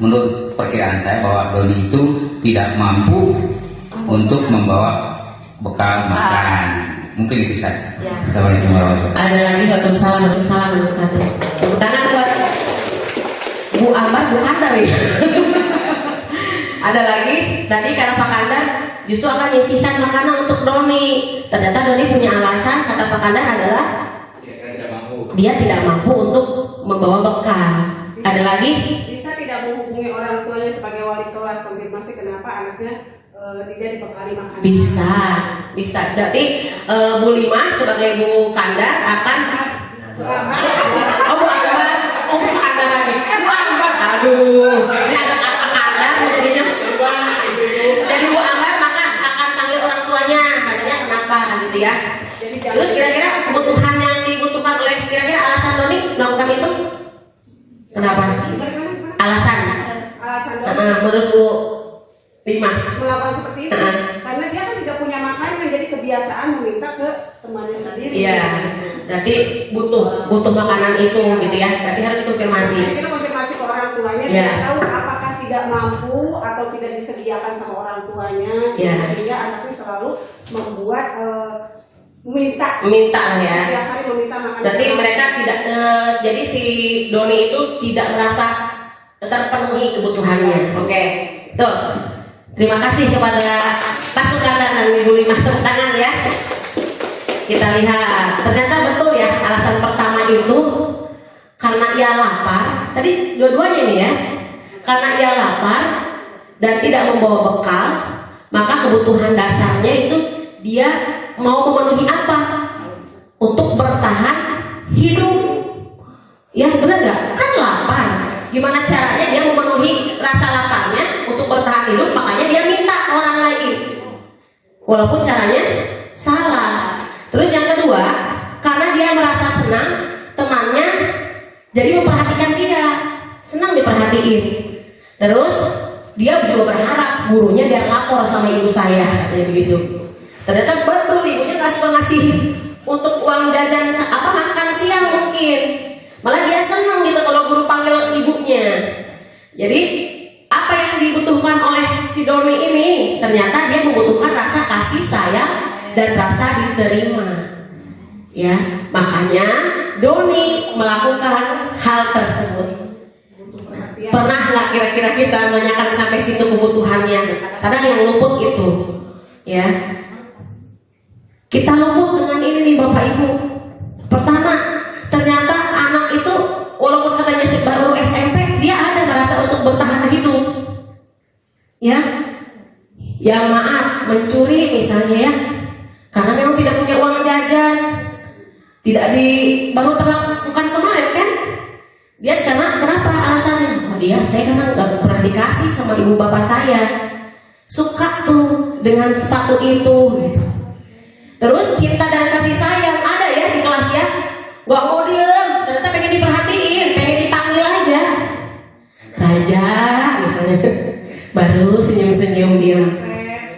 Speaker 5: menurut perkiraan saya bahwa Doni itu tidak mampu untuk membawa bekal makan. Mungkin itu saja.
Speaker 3: Ya.
Speaker 5: Assalamualaikum warahmatullahi wabarakatuh.
Speaker 3: Ada lagi Waalaikumsalam warahmatullahi wabarakatuh. Tepuk tangan buat Bu Ambar, Bu Kandar ya. Ada lagi, tadi kata Pak Kandar justru akan menyisihkan makanan untuk Doni. Ternyata Doni punya alasan, kata Pak Kandar adalah dia tidak mampu untuk membawa bekal. Ada lagi?
Speaker 6: Bisa tidak menghubungi orang tuanya sebagai wali kelas konfirmasi kenapa anaknya tidak dibekali makanan.
Speaker 3: Bisa. Berarti Bu Lima sebagai Bu Kandar akan Bu Kandar lagi. Bu Ambar. Aduh, ini ada Pak Kandar jadinya. Jadi Bu Ambar maka akan panggil orang tuanya. Katanya kenapa gitu ya. Terus kira-kira kebutuhan yang dibutuhkan oleh kira-kira alasan Doni melakukan itu? Kenapa? Alasan menurut Bu Lima
Speaker 6: melakukan seperti itu karena dia kan tidak punya makanan, jadi kebiasaan meminta ke temannya sendiri.
Speaker 3: Iya, berarti butuh makanan itu gitu ya. Berarti harus konfirmasi.
Speaker 6: Kita konfirmasi ke orang tuanya,
Speaker 3: Ya.
Speaker 6: Dia tahu apakah tidak mampu atau tidak disediakan sama orang tuanya,
Speaker 3: Ya.
Speaker 6: sehingga anaknya selalu membuat meminta
Speaker 3: lah ya.
Speaker 6: setiap hari meminta makanan.
Speaker 3: Berarti mereka tidak jadi si Doni itu tidak merasa terpenuhi kebutuhannya. Oke, tuh. Terima kasih kepada Pak Sukandar dan Ibu Lima, tepuk tangan ya. Kita lihat, ternyata betul ya alasan pertama itu karena ia lapar. Tadi dua-duanya nih ya, karena ia lapar dan tidak membawa bekal, maka kebutuhan dasarnya itu dia mau memenuhi apa? Untuk bertahan hidup. Ya benar nggak? Kan lapar. Gimana caranya dia memenuhi rasa laparnya untuk bertahan hidup? Makanya dia minta ke orang lain, walaupun caranya salah. Terus yang kedua, karena dia merasa senang temannya jadi memperhatikan dia, senang diperhatiin. Terus dia juga berharap gurunya biar lapor sama ibu saya, katanya begitu. Ternyata betul ibunya ngasih untuk uang jajan makan siang mungkin. Malah dia senang gitu kalau guru panggil ibunya. Jadi apa yang dibutuhkan oleh si Doni ini ternyata dia membutuhkan rasa kasih sayang dan rasa diterima. Ya, makanya Doni melakukan hal tersebut. Pernah nggak kira-kira kita menanyakan sampai situ kebutuhannya? Kadang yang luput itu, ya. Kita luput dengan ini nih Bapak Ibu. Pertama, ternyata anak itu walaupun katanya baru SMP, dia ada merasa untuk bertahan hidup. Ya, yang maaf mencuri misalnya ya, karena memang tidak punya uang jajan, baru terlakukan kemarin kan? Dia kenapa alasannya? Oh saya karena nggak pernah dikasih sama ibu bapak saya, suka tuh dengan sepatu itu, gitu. Terus cinta dan kasih sayang ada ya di kelas ya, nggak mau diem, ternyata pengen diperhatiin, pengen dipanggil aja, Raja misalnya, baru senyum-senyum diem,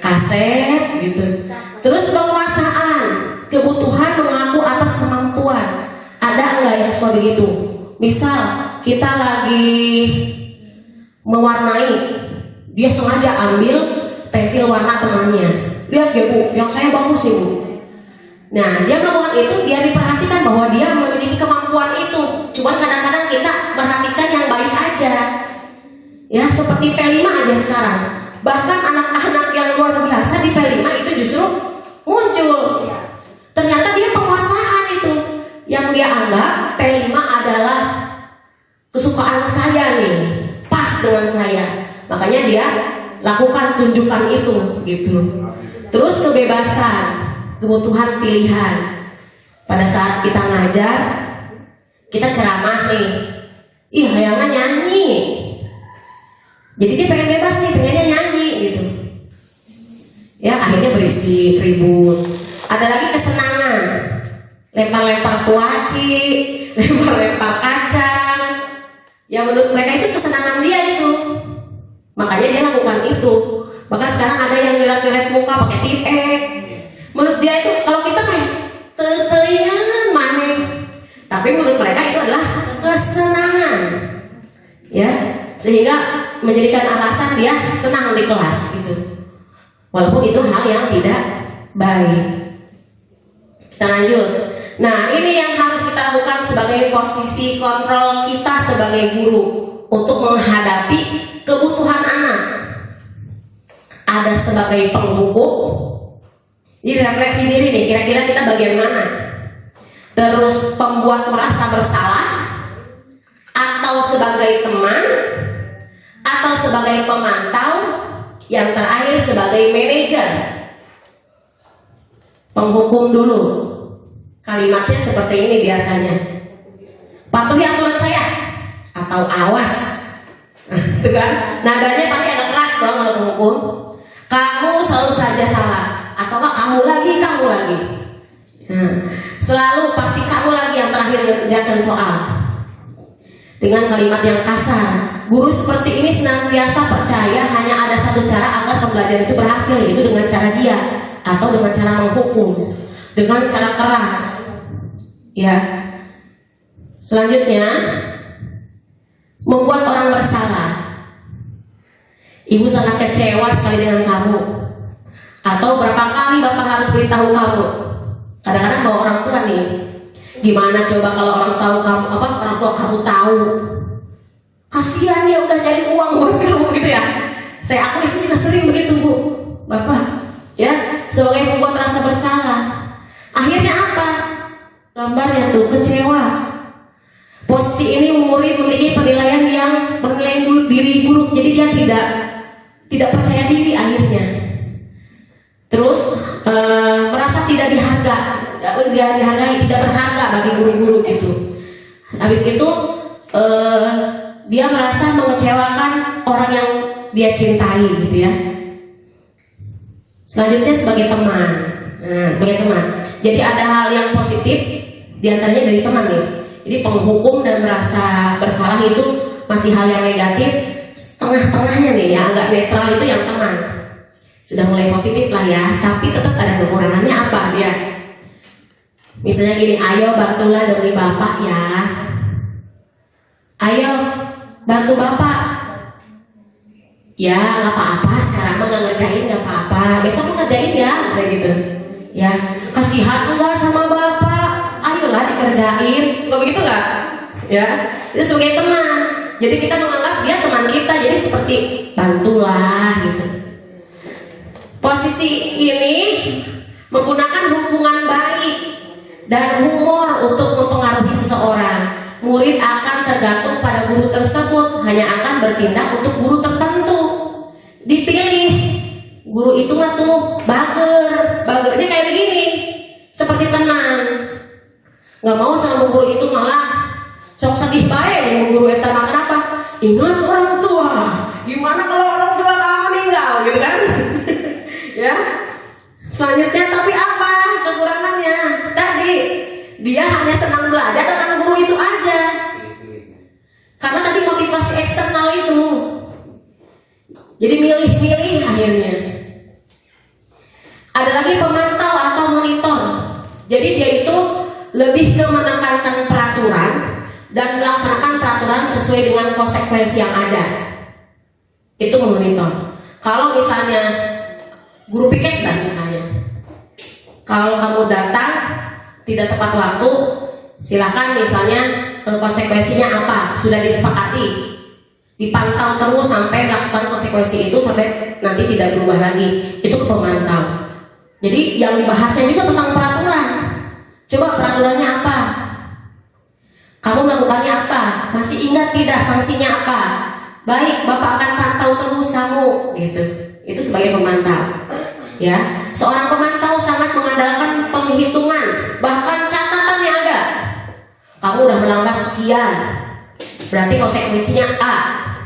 Speaker 3: kaset gitu. Terus penguasaan, kebutuhan mengaku atas kemampuan, ada nggak yang seperti begitu? Misal kita lagi mewarnai, dia sengaja ambil pensil warna temannya. Lihat ya Bu, yang saya bagus nih Bu. Nah dia melakukan itu, dia diperhatikan bahwa dia memiliki kemampuan itu. Cuman kadang-kadang kita perhatikan yang baik aja. Ya seperti P5 aja sekarang. Bahkan anak-anak yang luar biasa di P5 itu justru muncul. Ternyata dia penguasaan itu. Yang dia anggap P5 adalah kesukaan saya nih, pas dengan saya. Makanya dia lakukan tunjukkan itu gitu. Terus kebebasan, kebutuhan pilihan. Pada saat kita ngajar, kita ceramah nih, ih layangan nyanyi. Jadi dia pengen bebas nih, pengennya nyanyi gitu. Ya akhirnya berisi ribut. Ada lagi kesenangan, lempar-lempar kuaci, lempar-lempar kacang. Ya menurut mereka itu kesenangan dia itu. Makanya dia lakukan itu. Bahkan sekarang ada yang nyoret-nyoret muka pakai tipek. Menurut dia itu kalau kita kayak teteingan maneh. Tapi menurut mereka itu adalah kesenangan. Ya, sehingga menjadikan alasan dia senang di kelas gitu. Walaupun itu hal yang tidak baik. Kita lanjut. Nah, ini yang harus kita lakukan sebagai posisi kontrol kita sebagai guru untuk menghadapi kebutuhan anak. Ada sebagai penghukum. Jadi refleksi diri nih, kira-kira kita bagian mana? Terus pembuat merasa bersalah, atau sebagai teman, atau sebagai pemantau, yang terakhir sebagai manajer. Penghukum dulu. Kalimatnya seperti ini biasanya. Patuhi aturan saya atau awas. Itu kan? Nadanya pasti agak keras dong kalau penghukum. Kamu selalu saja salah, atau kamu lagi. Nah, selalu pasti kamu lagi yang terakhir mengerjakan soal. Dengan kalimat yang kasar. Guru seperti ini senantiasa percaya hanya ada satu cara agar pembelajaran itu berhasil, yaitu dengan cara dia atau dengan cara menghukum, dengan cara keras. Ya. Selanjutnya, membuat orang bersalah. Ibu sangat kecewa sekali dengan kamu. Atau berapa kali Bapak harus beritahu kamu. Kadang-kadang bawa orang tua nih. Gimana coba kalau orang tua kamu tahu? Kasihan dia udah nyari uang buat kamu gitu ya. Saya akui juga sering begitu Bu, Bapak. Ya, sebagai pembuat rasa bersalah. Akhirnya apa? Gambarnya tuh kecewa. Posisi ini murid memiliki penilaian yang menilai diri buruk, jadi dia tidak percaya diri akhirnya. Terus merasa tidak dihargai, tidak berharga bagi guru-guru gitu. Habis itu dia merasa mengecewakan orang yang dia cintai gitu ya. Selanjutnya sebagai teman. Nah, sebagai teman. Jadi ada hal yang positif diantaranya dari teman nih. Jadi penghukum dan merasa bersalah itu masih hal yang negatif. Tengah-tengahnya nih yang agak netral itu yang teman. Sudah mulai positif lah ya, tapi tetap ada kekurangannya apa dia? Misalnya gini, ayo bantulah demi Bapak ya. Ayo bantu Bapak. ya nggak apa-apa, sekarang mah nggak ngerjain nggak apa-apa, besok lu ngerjain ya, misalnya gitu. Ya, kasihan enggak sama bapak, ayolah dikerjain, suka begitu nggak? Ya, itu sebagai teman. Jadi kita menganggap dia teman kita, jadi seperti bantulah gitu. Posisi ini menggunakan hubungan baik dan humor untuk mempengaruhi seseorang. Murid akan tergantung pada guru tersebut, hanya akan bertindak untuk guru tertentu. Dipilih guru itu mah tuh bagernya kayak begini, seperti teman. Nggak mau sama guru itu malah sok sedih baik yang guru eta mah. Kenapa? Ingat orang tua. Gimana kalau orang tua kamu meninggal, gitu kan? Ya. Selanjutnya, tapi apa kekurangannya? Tadi dia hanya senang belajar dengan guru itu aja. Karena tadi motivasi eksternal itu. Jadi milih-milih akhirnya. Ada lagi pemantau atau monitor. Jadi dia itu lebih ke menekankan peraturan dan melaksanakan peraturan sesuai dengan konsekuensi yang ada. Itu memonitor. Kalau misalnya guru piket lah misalnya, kalau kamu datang tidak tepat waktu, silakan misalnya konsekuensinya apa sudah disepakati, dipantau terus sampai melakukan konsekuensi itu sampai nanti tidak berubah lagi. Itu ke pemantau. Jadi yang dibahasnya juga tentang peraturan. Coba peraturannya apa? Kamu melakukannya apa? Masih ingat tidak sanksinya apa? Baik, Bapak akan pantau terus kamu, gitu. Itu sebagai pemantau. Ya, seorang pemantau sangat mengandalkan penghitungan, bahkan catatannya ada. Kamu udah melanggar sekian, berarti konsekuensinya A,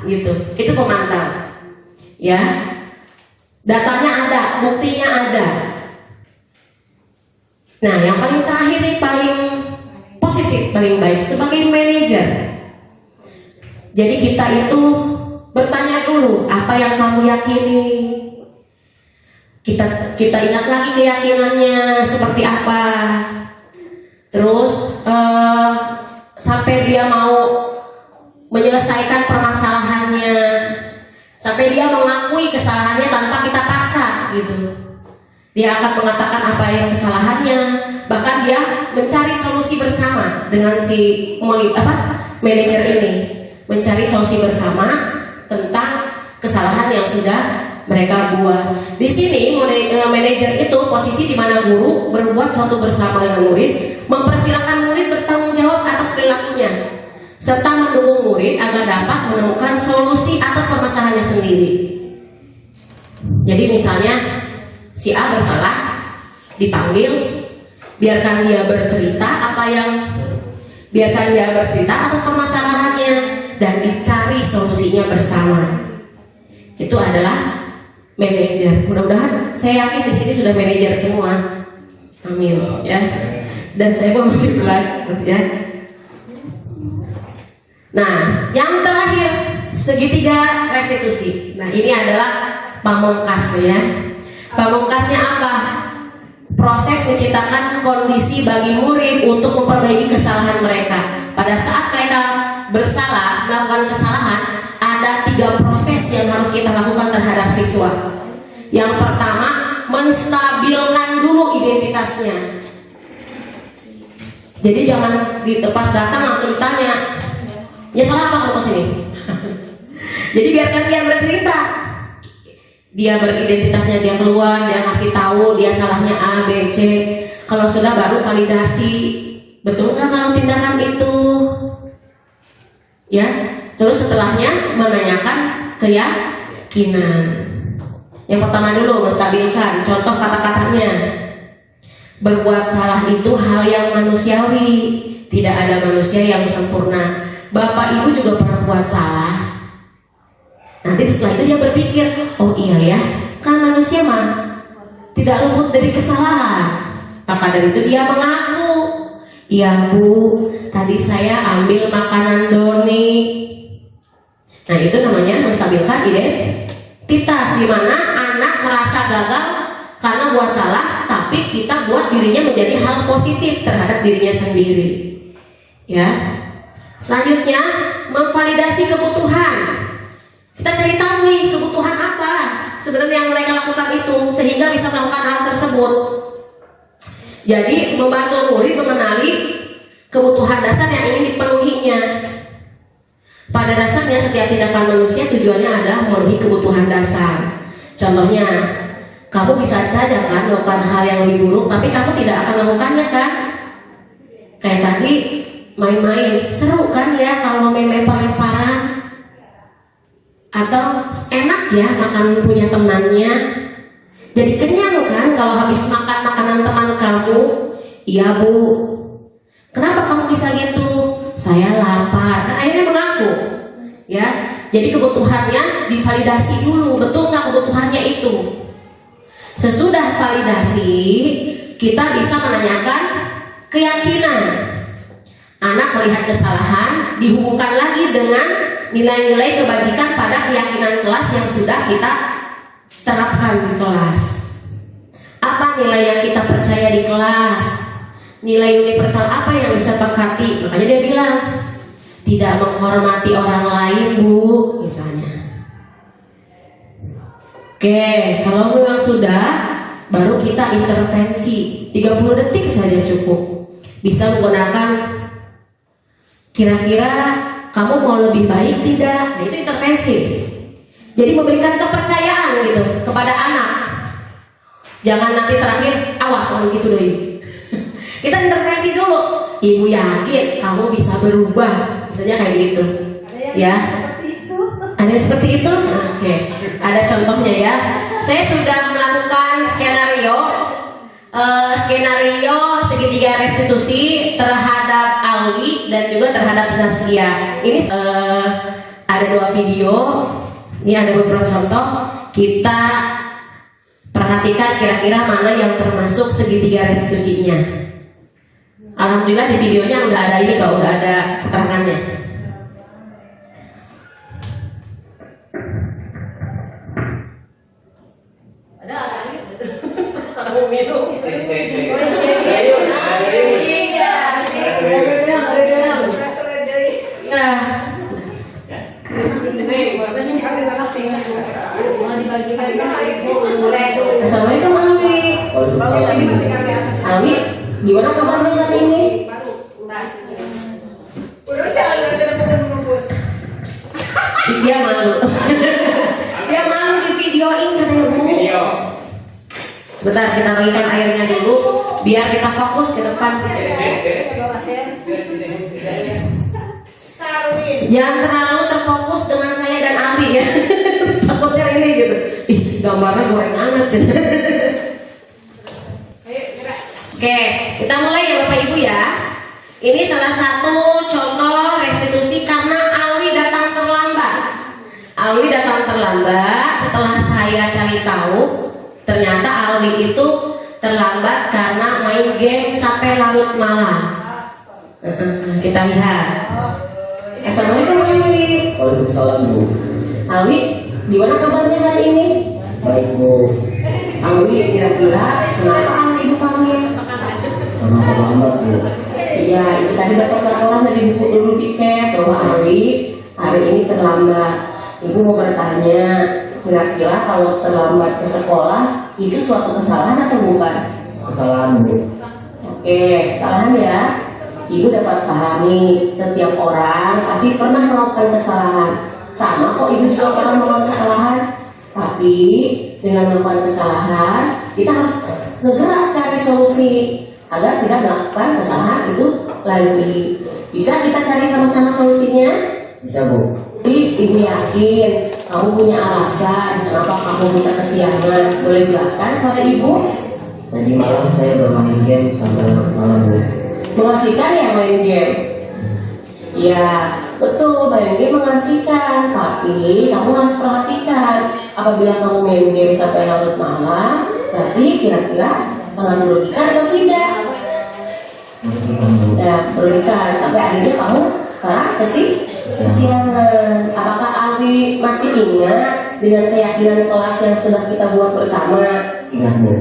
Speaker 3: gitu. Itu pemantau. Ya, datanya ada, buktinya ada. Nah, yang paling terakhir nih, paling positif, paling baik sebagai manajer. Jadi kita itu bertanya dulu apa yang kamu yakini. Kita ingat lagi keyakinannya seperti apa. Terus sampai dia mau menyelesaikan permasalahannya, sampai dia mengakui kesalahannya tanpa kita paksa, gitu. Dia akan mengatakan apa yang kesalahannya, bahkan dia mencari solusi bersama dengan si manajer ini, mencari solusi bersama tentang kesalahan yang sudah mereka buat. Di sini manajer itu posisi di mana guru berbuat suatu bersama dengan murid, mempersilahkan murid bertanggung jawab atas perilakunya, serta mendukung murid agar dapat menemukan solusi atas permasalahannya sendiri. Jadi misalnya si A bersalah, dipanggil, biarkan dia bercerita atas permasalahannya dan dicari solusinya bersama. Itu adalah manajer. Mudah-mudahan saya yakin di sini sudah manajer semua. Amin ya. Dan saya pun masih belajar ya. Nah, yang terakhir segitiga restitusi. Nah, ini adalah pamungkasnya. Pamungkasnya apa? Proses menciptakan kondisi bagi murid untuk memperbaiki kesalahan mereka. Pada saat mereka bersalah, melakukan kesalahan, ada 3 proses yang harus kita lakukan terhadap siswa. Yang pertama, menstabilkan dulu identitasnya. Jadi jangan pas datang langsung ditanya, ya salah apa kamu kesini? Jadi biarkan dia bercerita. Dia beridentitasnya, dia keluar, dia ngasih tahu dia salahnya A, B, C. Kalau sudah baru validasi, betul nggak kalau tindakan itu? Ya, terus setelahnya menanyakan keyakinan. Yang pertama dulu menstabilkan. Contoh kata-katanya. Berbuat salah itu hal yang manusiawi. Tidak ada manusia yang sempurna. Bapak ibu juga pernah buat salah. Nanti setelah itu dia berpikir, oh iya ya, kan manusia mah tidak luput dari kesalahan. Maka dari itu dia mengaku, iya bu, tadi saya ambil makanan Doni. Nah itu namanya menstabilkan identitas, di mana anak merasa gagal karena buat salah, tapi kita buat dirinya menjadi hal positif terhadap dirinya sendiri. Ya. Selanjutnya memvalidasi kebutuhan. Kita cari tahu nih kebutuhan bisa melakukan hal tersebut. Jadi membantu murid mengenali kebutuhan dasar yang ingin dipenuhinya. Pada dasarnya setiap tindakan manusia tujuannya adalah memenuhi kebutuhan dasar. Contohnya, kamu bisa saja kan melakukan hal yang lebih buruk, tapi kamu tidak akan melakukannya kan? Kayak tadi main-main, seru kan ya kalau main lempar-lemparan? Atau enak ya makan punya temannya? Jadi kenyang kan kalau habis makan makanan teman kamu? Iya bu. Kenapa kamu bisa gitu? Saya lapar. Dan akhirnya mengaku. Ya, jadi kebutuhannya divalidasi dulu. Betul nggak kebutuhannya itu? Sesudah validasi, kita bisa menanyakan keyakinan. Anak melihat kesalahan dihubungkan lagi dengan nilai-nilai kebajikan pada keyakinan kelas yang sudah kita terapkan di kelas. Apa nilai yang kita percaya di kelas? Nilai universal apa yang bisa hati? Makanya dia bilang tidak menghormati orang lain bu, misalnya. Oke, kalau memang sudah, baru kita intervensi 30 detik saja cukup. Bisa menggunakan kira-kira kamu mau lebih baik tidak? Nah, itu intervensi. Jadi memberikan kepercayaan gitu kepada anak. Jangan nanti terakhir awas kalau gitu doi. Kita intervensi dulu. Ibu yakin kamu bisa berubah, misalnya kayak gitu. Ya. Ada yang seperti itu? Oke. Ada contohnya ya. Saya sudah melakukan skenario segitiga restitusi terhadap Alwi dan juga terhadap Zaskia. Ini ada 2 video. Ini ada beberapa contoh. Kita perhatikan kira-kira mana yang termasuk segitiga restitusinya. Alhamdulillah di videonya udah ada ini kok, udah ada keterangannya. Ada air. Kalau mau minum. Assalamualaikum Alwi. Alwi, gimana kabarnya saat ini? Dia malu. Dia malu di videoin katanya bu. Sebentar kita bagikan airnya dulu, biar kita fokus ke depan. Jangan terlalu terfokus dengan saya dan Alwi ya. Takutnya ini gitu. Ih, gambarnya gorengan aja. Oke, kita mulai ya Bapak Ibu ya. Ini salah satu contoh restitusi karena Alwi datang terlambat. Alwi datang terlambat. Setelah saya cari tahu, ternyata Alwi itu terlambat karena main game sampai larut malam. Kita lihat. Assalamualaikum Alwi.
Speaker 7: Waalaikumsalam Bu.
Speaker 3: Alwi, gimana kabarnya hari ini?
Speaker 7: Baik Bu.
Speaker 3: Alwi, kira-kira kenapa anak ibu panggil?
Speaker 7: Karena terlambat Bu.
Speaker 3: Iya, itu tadi dapat laporan dari Bu Lulu Tiket bahwa Alwi hari ini terlambat. Ibu mau bertanya, kira-kira kalau terlambat ke sekolah itu suatu kesalahan atau bukan?
Speaker 7: Kesalahan Bu.
Speaker 3: Oke, kesalahan ya. Ibu dapat pahami setiap orang pasti pernah melakukan kesalahan. Sama kok ibu juga pernah melakukan kesalahan. Tapi dengan melakukan kesalahan, kita harus segera cari solusi agar tidak melakukan kesalahan itu lagi. Bisa kita cari sama-sama solusinya?
Speaker 7: Bisa Bu.
Speaker 3: Jadi ibu yakin kamu punya alasan kenapa kamu bisa kesiangan. Boleh jelaskan kepada ibu?
Speaker 7: Tadi malam saya bermain game sampai malam Bu.
Speaker 3: Mengasihkan ya main game? Ya, betul, main game mengasihkan. Tapi kamu harus perhatikan, apabila kamu main game sampai larut malam, berarti kira-kira sangat merugikan atau tidak?
Speaker 7: Merugikan Bu.
Speaker 3: Ya, merugikan. Sampai akhirnya kamu sekarang kesiangan. Apakah Alwi masih ingat dengan keyakinan kelas yang sudah kita buat bersama?
Speaker 7: Ingat Bu.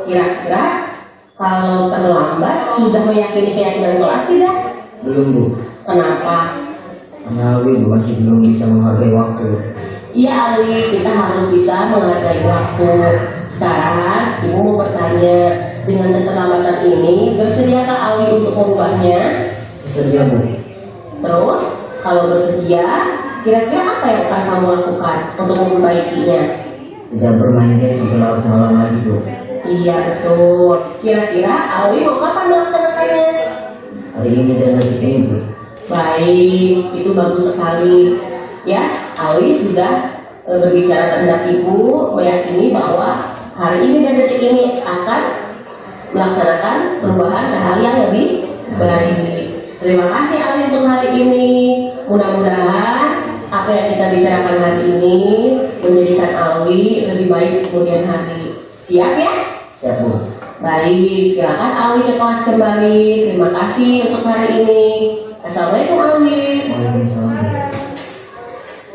Speaker 3: Kira-kira kalau terlambat sudah meyakini keyakinan kelas tidak?
Speaker 7: Belum Bu.
Speaker 3: Kenapa?
Speaker 7: Karena Alwi masih belum bisa menghargai waktu.
Speaker 3: Iya Alwi, kita harus bisa menghargai waktu. sekarang Ibu mau bertanya, dengan keterlambatan ini bersediakah Alwi untuk merubahnya?
Speaker 7: Bersedia Bu.
Speaker 3: Terus kalau bersedia, kira-kira apa yang akan kamu lakukan untuk memperbaikinya?
Speaker 7: Tidak bermain game sampai larut malam lagi Bu.
Speaker 3: Iya betul. Kira-kira Alwi mau kapan melaksanakannya?
Speaker 7: Hari ini dan detik ini Bu.
Speaker 3: Baik, itu bagus sekali. Ya, Alwi sudah berbicara terhadap Ibu, meyakini bahwa hari ini dan detik ini akan melaksanakan perubahan ke hal yang lebih baik. Terima kasih Alwi untuk hari ini. Mudah-mudahan apa yang kita bicarakan hari ini menjadikan Alwi lebih baik di kemudian hari. Siap ya?
Speaker 7: Siap Bu.
Speaker 3: Baik, silakan Alwi ke kelas kembali. Terima kasih untuk hari ini. Assalamualaikum Alwi.
Speaker 7: Waalaikumsalam.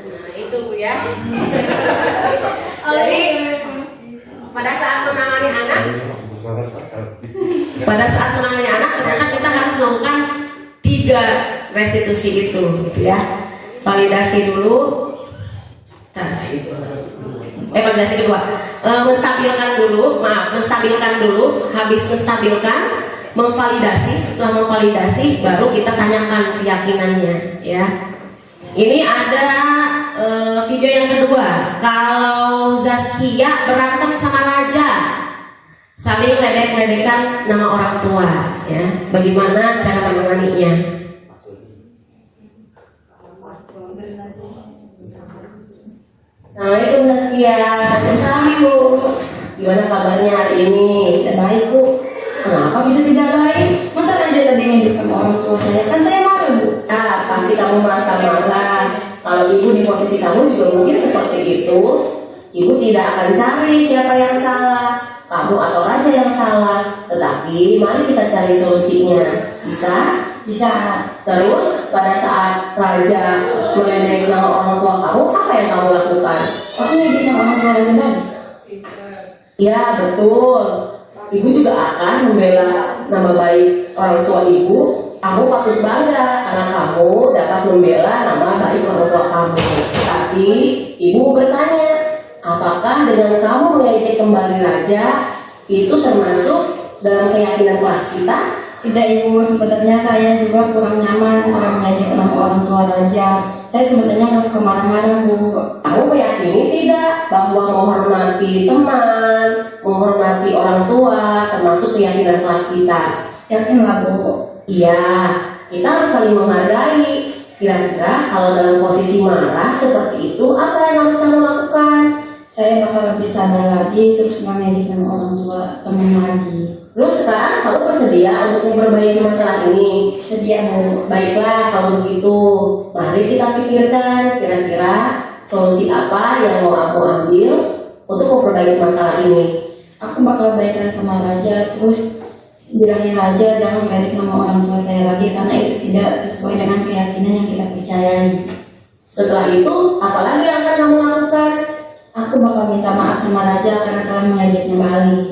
Speaker 3: Nah itu Bu ya. Jadi pada saat menangani anak, ternyata kita harus melakukan 3 restitusi itu, gitu ya. Validasi dulu. Validasi kedua. Menstabilkan dulu. Habis menstabilkan, memvalidasi. Setelah memvalidasi, baru kita tanyakan keyakinannya, ya. Ini ada video yang kedua. Kalau Zaskia berantem sama Raja, saling ledek-ledekan nama orang tua, ya. Bagaimana cara menanganinya? Assalamualaikum Zaskia. Selamat Bu. Gimana kabarnya hari ini? Tidak baik Bu. Kenapa bisa tidak baik?
Speaker 8: Masa Raja tadi ngejek sama orang tua saya? Kan saya marah Bu.
Speaker 3: Pasti kamu merasa marah. Kalau ibu di posisi kamu juga mungkin seperti itu. Ibu tidak akan cari siapa yang salah, kamu atau Raja yang salah. Tetapi mari kita cari solusinya. Bisa?
Speaker 8: Bisa.
Speaker 3: Terus pada saat Raja meledek nama orang tua kamu, apa yang kamu lakukan?
Speaker 8: Aku ngejek sama orang tua Raja tadi.
Speaker 3: Ya betul. Ibu juga akan membela nama baik orang tua ibu. Kamu patut bangga karena kamu dapat membela nama baik orang tua kamu. Tapi ibu bertanya, apakah dengan kamu mengejek kembali Raja itu termasuk dalam keyakinan kelas kita?
Speaker 8: Tidak Ibu, sebenarnya saya juga kurang nyaman orang mengejek nama orang tua Raja. Saya sebenarnya nggak suka marah-marah Bu.
Speaker 3: Kamu meyakini tidak bahwa menghormati teman, menghormati orang tua termasuk keyakinan kelas kita?
Speaker 8: Yakinlah Bu.
Speaker 3: Iya, kita harus saling menghargai. Kira-kira kalau dalam posisi marah seperti itu, apa yang harus kamu lakukan?
Speaker 8: Saya bakal lebih sabar lagi, terus nggak ngejek nama orang tua teman lagi.
Speaker 3: Terus sekarang kamu bersedia untuk memperbaiki masalah ini?
Speaker 8: Sedia Bu.
Speaker 3: Baiklah kalau begitu, mari kita pikirkan kira-kira solusi apa yang mau aku ambil untuk memperbaiki masalah ini.
Speaker 8: Aku bakal baikan sama Raja, terus bilangin Raja jangan ngejek nama orang tua saya lagi karena itu tidak sesuai dengan keyakinan yang kita percayai.
Speaker 3: Setelah itu, apa lagi yang akan kamu lakukan?
Speaker 8: Aku bakal minta maaf sama Raja karena telah mengejeknya balik.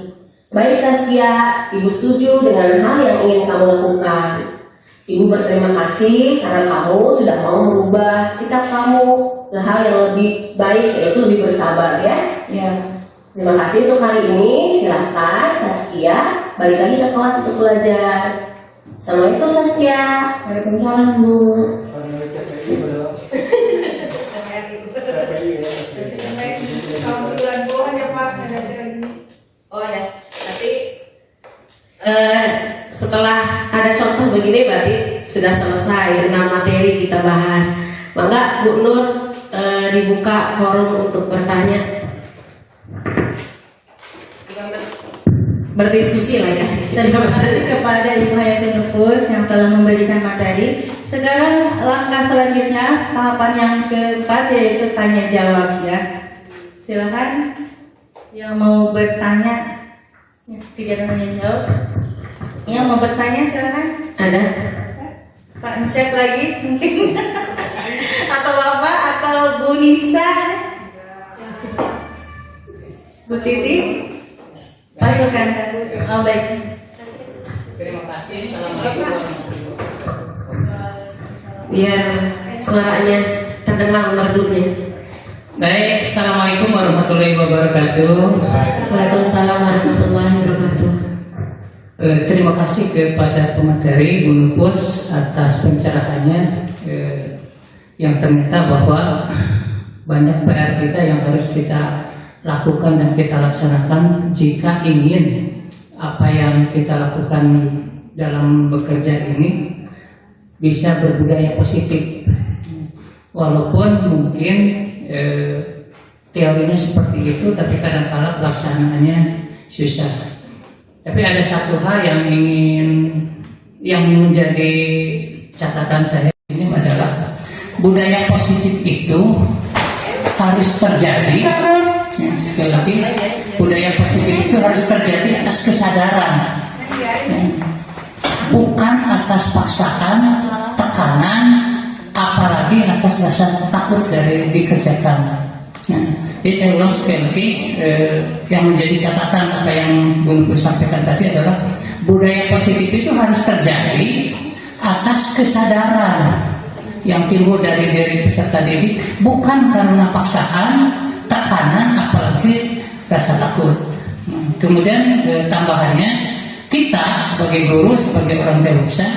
Speaker 3: Baik Saskia, Ibu setuju dengan hal yang ingin kamu lakukan. Ibu berterima kasih karena kamu sudah mau merubah sikap kamu ke hal yang lebih baik, yaitu lebih bersabar ya.
Speaker 8: Ya.
Speaker 3: Terima kasih untuk hari ini. Silakan Saskia balik lagi ke kelas untuk belajar. Assalamualaikum Saskia.
Speaker 8: Waalaikumsalam Bu.
Speaker 3: Oh ya, nanti setelah ada contoh begini berarti sudah selesai 6 materi kita bahas. Maka Bu Nur dibuka forum untuk bertanya, berdiskusi lah ya.
Speaker 1: Terima kasih kepada Ibu Hayatul Nufus yang telah memberikan materi. Sekarang langkah selanjutnya tahapan yang keempat yaitu tanya jawab ya. Silakan yang mau bertanya. Ya, 3 tanya jawab. Yang mau bertanya silakan.
Speaker 3: Ada?
Speaker 1: Pak Encep lagi mungkin. Atau Bapak atau Bu Nisa. Bu Titi. Pasukan. Oh baik.
Speaker 9: Terima kasih. Assalamualaikum.
Speaker 3: Biar suaranya terdengar merdunya.
Speaker 9: Baik, Assalamualaikum warahmatullahi wabarakatuh.
Speaker 3: Waalaikumsalam warahmatullahi wabarakatuh.
Speaker 9: Terima kasih kepada pemateri Bu Nupus atas pencerahannya, yang ternyata bahwa banyak PR kita yang harus kita lakukan dan kita laksanakan jika ingin apa yang kita lakukan dalam bekerja ini bisa berbudaya positif. Walaupun mungkin teorinya seperti itu, tapi kadang-kala pelaksanaannya susah. Tapi ada satu hal yang menjadi catatan saya ini adalah budaya positif itu harus terjadi. Ya, sekali lagi, budaya positif itu harus terjadi atas kesadaran, ya, bukan atas paksaan, tekanan, apalagi atas rasa takut dari dikerjakan. Nah, jadi saya ulang sekali lagi, yang menjadi catatan apa yang Bu Nupus sampaikan tadi adalah budaya positif itu harus terjadi atas kesadaran yang timbul dari peserta didik, bukan karena paksaan, tekanan, apalagi rasa takut. Nah, kemudian tambahannya, kita sebagai guru, sebagai orang dewasa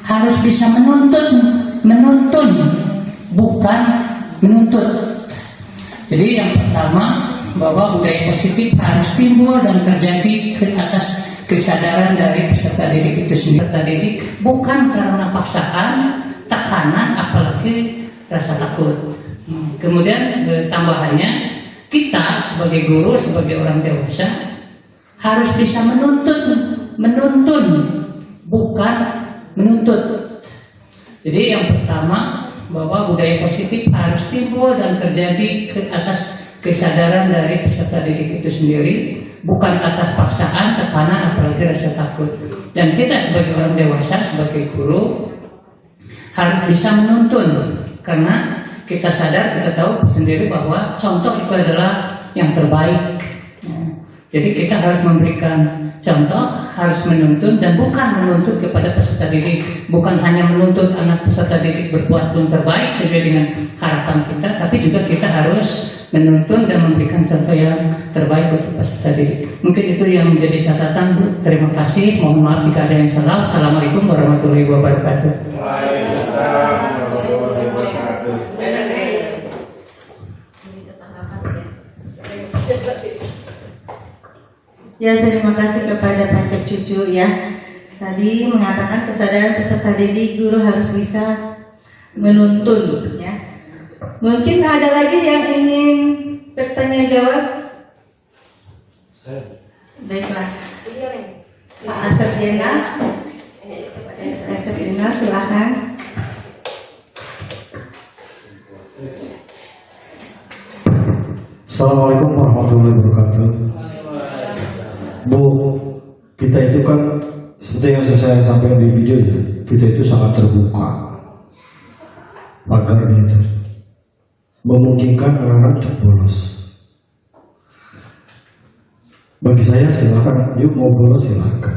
Speaker 9: harus bisa menuntun, bukan menuntut. Jadi yang pertama, bahwa budaya positif harus timbul dan terjadi atas kesadaran dari peserta didik itu sendiri. Peserta didik bukan karena paksaan, tekanan, apalagi rasa takut. Kemudian tambahannya, kita sebagai guru, sebagai orang dewasa harus bisa menuntun, bukan menuntut. Jadi yang pertama, bahwa budaya positif harus timbul dan terjadi atas kesadaran dari peserta didik itu sendiri, bukan atas paksaan, tekanan, apalagi rasa takut. Dan kita sebagai orang dewasa, sebagai guru harus bisa menuntun, karena kita sadar, kita tahu sendiri bahwa contoh itu adalah yang terbaik. Jadi kita harus memberikan contoh, harus menuntun, dan bukan menuntut kepada peserta didik, bukan hanya menuntut anak peserta didik berbuat yang terbaik sesuai dengan harapan kita, tapi juga kita harus menuntun dan memberikan contoh yang terbaik untuk peserta didik. Mungkin itu yang menjadi catatan, Bu. Terima kasih. Mohon maaf jika ada yang salah. Assalamualaikum warahmatullahi wabarakatuh.
Speaker 4: Waalaikumsalam warahmatullahi wabarakatuh.
Speaker 1: Ya, terima kasih kepada Pak Cek Cucu ya. Tadi mengatakan kesadaran peserta didik guru harus bisa menuntun ya. Mungkin ada lagi yang ingin bertanya jawab? Baiklah. Pak Asep Jena. Asep Jena, silakan.
Speaker 2: Assalamualaikum warahmatullahi wabarakatuh. Bu, kita itu kan seperti yang saya sampaikan di video ya, kita itu sangat terbuka. Pagarnya itu memungkinkan anak-anak untuk bolos. Bagi saya silakan, yuk mau bolos silakan,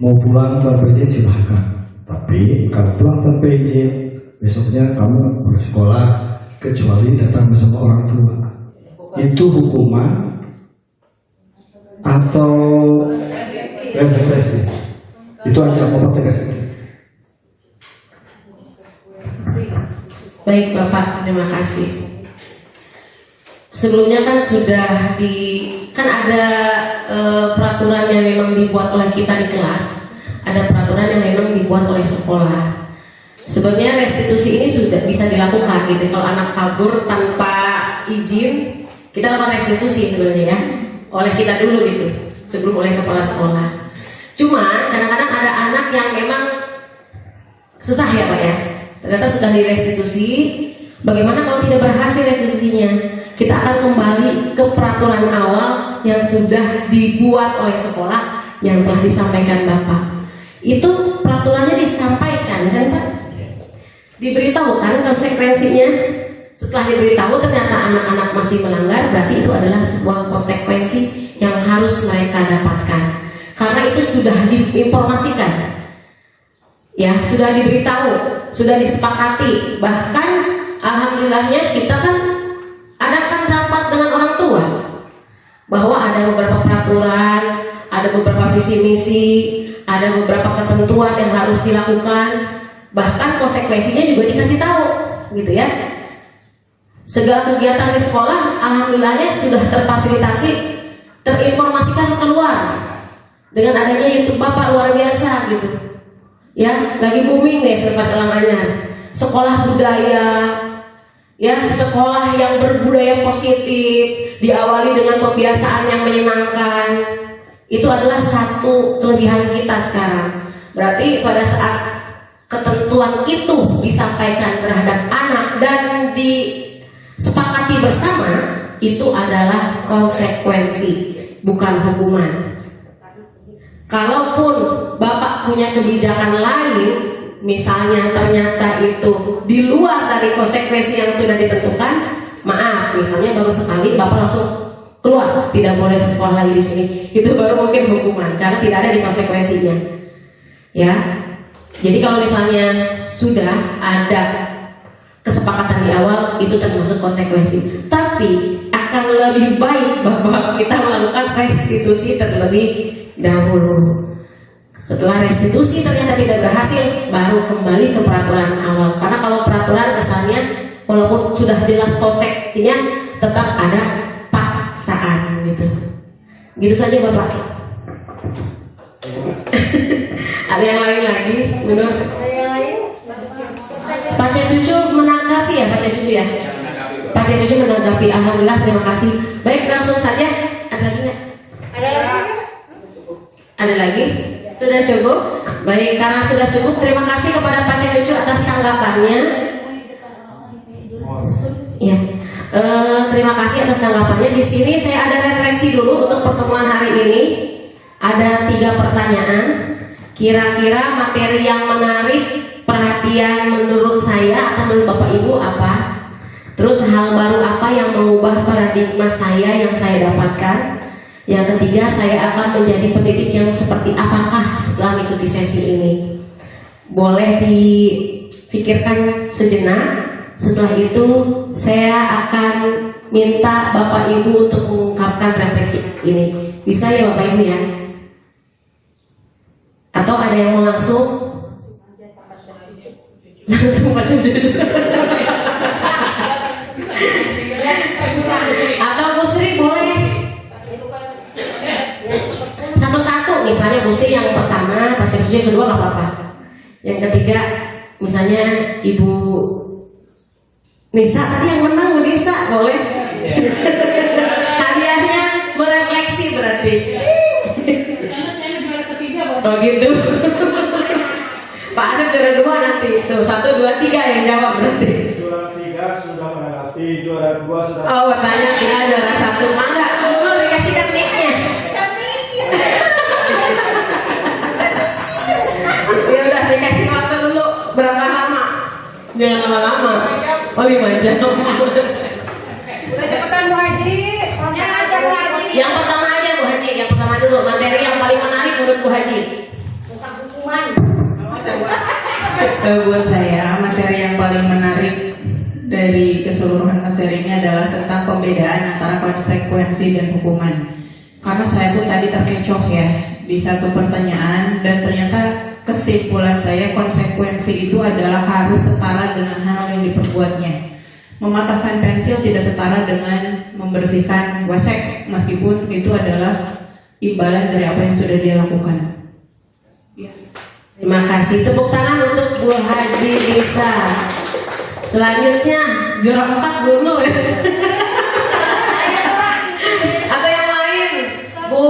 Speaker 2: mau pulang tanpa izin silakan. Tapi kalau pulang tanpa izin, besoknya kamu bersekolah kecuali datang bersama orang tua. Itu hukuman atau represi? Itu aja mau tegas.
Speaker 3: Baik Bapak, terima kasih. Sebelumnya kan sudah kan ada peraturan yang memang dibuat oleh kita di kelas, ada peraturan yang memang dibuat oleh sekolah. Sebenarnya restitusi ini sudah bisa dilakukan gitu. Kalau anak kabur tanpa izin, kita lakukan restitusi sebenarnya ya, oleh kita dulu gitu, sebelum oleh kepala sekolah. Cuma kadang-kadang ada anak yang memang susah ya Pak ya, ternyata sudah direstitusi. Bagaimana kalau tidak berhasil restitusinya? Kita akan kembali ke peraturan awal yang sudah dibuat oleh sekolah yang telah disampaikan Bapak. Itu peraturannya disampaikan kan Pak? Diberitahukan konsekuensinya. Setelah diberitahu ternyata anak-anak masih melanggar, berarti itu adalah sebuah konsekuensi yang harus mereka dapatkan. Karena itu sudah diinformasikan, ya sudah diberitahu, sudah disepakati. Bahkan alhamdulillahnya kita kan peraturan, ada beberapa visi misi, ada beberapa ketentuan yang harus dilakukan, bahkan konsekuensinya juga dikasih tahu, gitu ya. Segala kegiatan di sekolah, alhamdulillahnya sudah terfasilitasi, terinformasikan keluar. Dengan adanya YouTube Bapak luar biasa gitu. Ya, lagi booming nih Servat Elang-Anyar. Sekolah budaya, ya, sekolah yang berbudaya positif, diawali dengan pembiasaan yang menyenangkan. Itu adalah satu kelebihan kita sekarang. Berarti pada saat ketentuan itu disampaikan terhadap anak dan disepakati bersama, itu adalah konsekuensi, bukan hukuman. Kalaupun Bapak punya kebijakan lain, misalnya ternyata itu di luar dari konsekuensi yang sudah ditentukan, maaf, misalnya baru sekali Bapak langsung keluar, tidak boleh sekolah lagi di sini, itu baru mungkin hukuman karena tidak ada di konsekuensinya. Ya, jadi kalau misalnya sudah ada kesepakatan di awal, itu termasuk konsekuensi. Tapi akan lebih baik bahwa kita melakukan restitusi terlebih dahulu. Setelah restitusi ternyata tidak berhasil, baru kembali ke peraturan awal. Karena kalau peraturan kesannya walaupun sudah jelas konsekuensinya, tetap ada paksaan gitu. Gitu saja Bapak. Ada yang lain lagi? Menurut Pak C. Cucu menanggapi ya, Pak C. Cucu ya. Pak C. Cucu menanggapi. Alhamdulillah, terima kasih. Baik, langsung saja. Ada lagi nggak? Ada lagi? Sudah cukup? Baik, karena sudah cukup, terima kasih kepada Pak C. Cucu atas tanggapannya. Ya, terima kasih atas tanggapannya. Di sini saya ada refleksi dulu untuk pertemuan hari ini. Ada 3 pertanyaan. Kira-kira materi yang menarik perhatian menurut saya atau menurut Bapak Ibu apa? Terus hal baru apa yang mengubah paradigma saya yang saya dapatkan? Yang ketiga, saya akan menjadi pendidik yang seperti apakah setelah mengikuti sesi ini? Boleh dipikirkan sejenak. Setelah itu, saya akan minta Bapak Ibu untuk mengungkapkan refleksi ini. Bisa ya Bapak Ibu ya? Atau ada yang mau langsung? Langsung baca judul. Atau Bu Sri boleh? Satu-satu, misalnya Bu Sri yang pertama, Pak Cik yang kedua nggak apa-apa. Yang ketiga, misalnya Ibu Nisa, tadi yang menang Bu Nisa, boleh? Hadiahnya merefleksi berarti. Oh gitu. Pak Asep juara 2 nanti. Tuh, 1, 2, 3 yang jawab berarti.
Speaker 2: Juara 3 sudah menanggapi, juara 2 sudah.
Speaker 3: Oh, bertanya tinggal juara 1. Mangga, dulu dikasihkan mic-nya. Ya udah dikasih waktu dulu berapa lama? Jangan lama-lama. Oh 5 jam.
Speaker 6: Udah cepetan Bu Haji.
Speaker 3: Yang pertama aja Bu Haji, yang pertama dulu materi yang paling menarik menurut Bu Haji.
Speaker 10: Buat saya materi yang paling menarik dari keseluruhan materinya adalah tentang pembedaan antara konsekuensi dan hukuman. Karena saya pun tadi terkecoh ya di satu pertanyaan dan ternyata kesimpulan saya konsekuensi itu adalah harus setara dengan hal yang diperbuatnya. Mematahkan pensil tidak setara dengan membersihkan wasek, meskipun itu adalah imbalan dari apa yang sudah dia lakukan. Ya.
Speaker 3: Terima kasih, tepuk tangan untuk Bu Haji Nisa. Selanjutnya juara 4 dulu. Atau yang lain? Bu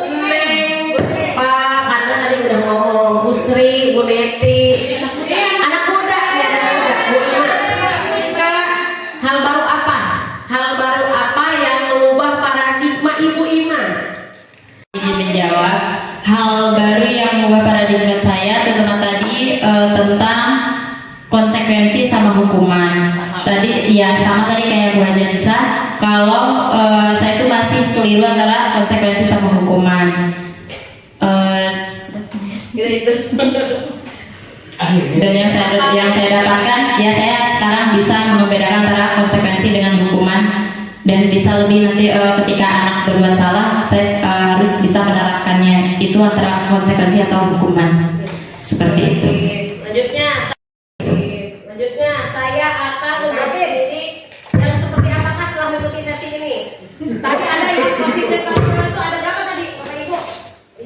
Speaker 3: Neng, Pak, karena tadi udah ngomong. Bu Sri, Bu Neti, anak muda ya, anak muda. Bu Ima. Hal baru apa? Hal baru apa yang mengubah paradigma Ibu Ima?
Speaker 8: Izin menjawab. Hal baru yang mengubah paradigma saya terutama tadi tentang konsekuensi sama hukuman. Tadi ya sama tadi kayak Bu Haji Nisa. Kalau saya itu masih keliru antara konsekuensi sama hukuman. Gitu. Dan yang saya dapatkan ya saya sekarang bisa membedakan antara konsekuensi dengan hukuman. dan bisa lebih nanti ketika anak berbuat salah saya harus bisa menerapkannya, itu antara konsekuensi atau hukuman seperti itu.
Speaker 3: Selanjutnya saya akan menjadi yang seperti apakah setelah mengikuti sesi ini. Tadi ada yang posisi kontrol itu ada berapa tadi Bapak Ibu?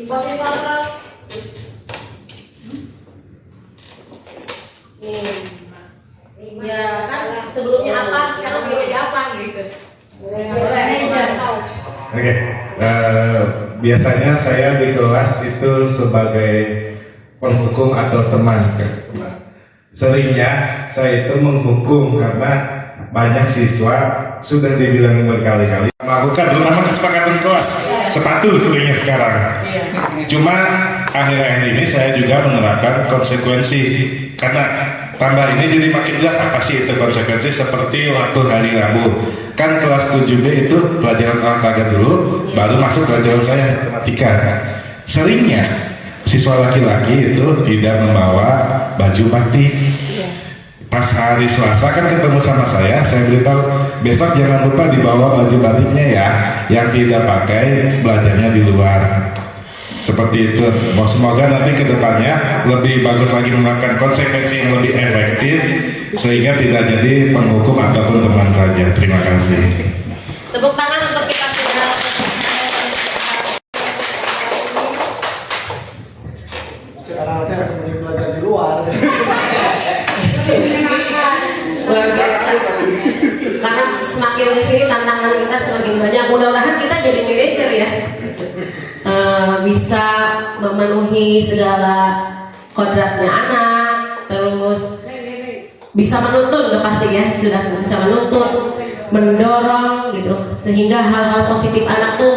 Speaker 3: Posisi kontrol. Ya kan sebelumnya apa, sekarang dia jadi apa gitu.
Speaker 4: Oke, biasanya saya di kelas itu sebagai penghukum atau teman. Seringnya saya itu menghukum karena banyak siswa sudah dibilang berkali-kali melakukan, terutama kesepakatan kelas sepatu seringnya sekarang. Cuma akhir-akhir ini saya juga menerapkan konsekuensi karena tambah ini jadi makin jelas apa sih itu konsekuensi. Seperti waktu hari Rabu kan kelas 7B itu pelajaran olahraga dulu, baru masuk pelajaran saya matematika. Seringnya siswa laki-laki itu tidak membawa baju batik. Pas hari Selasa kan ketemu sama saya beritahu besok jangan lupa dibawa baju batiknya ya, yang tidak pakai belajarnya di luar. Seperti itu. Semoga nanti kedepannya lebih bagus lagi menerapkan konsekuensi yang lebih efektif sehingga tidak jadi penghukum ataupun teman saja. Terima kasih.
Speaker 3: Tepuk tangan untuk kita semua.
Speaker 2: Sekarang saya belajar di luar.
Speaker 3: Luar biasa. Karena semakin di sini tantangan kita semakin banyak. Mudah-mudahan kita jadi manajer ya. Bisa memenuhi segala kodratnya anak, terus bisa menuntun, udah pasti ya, sudah bisa menuntun, mendorong gitu, sehingga hal-hal positif anak tuh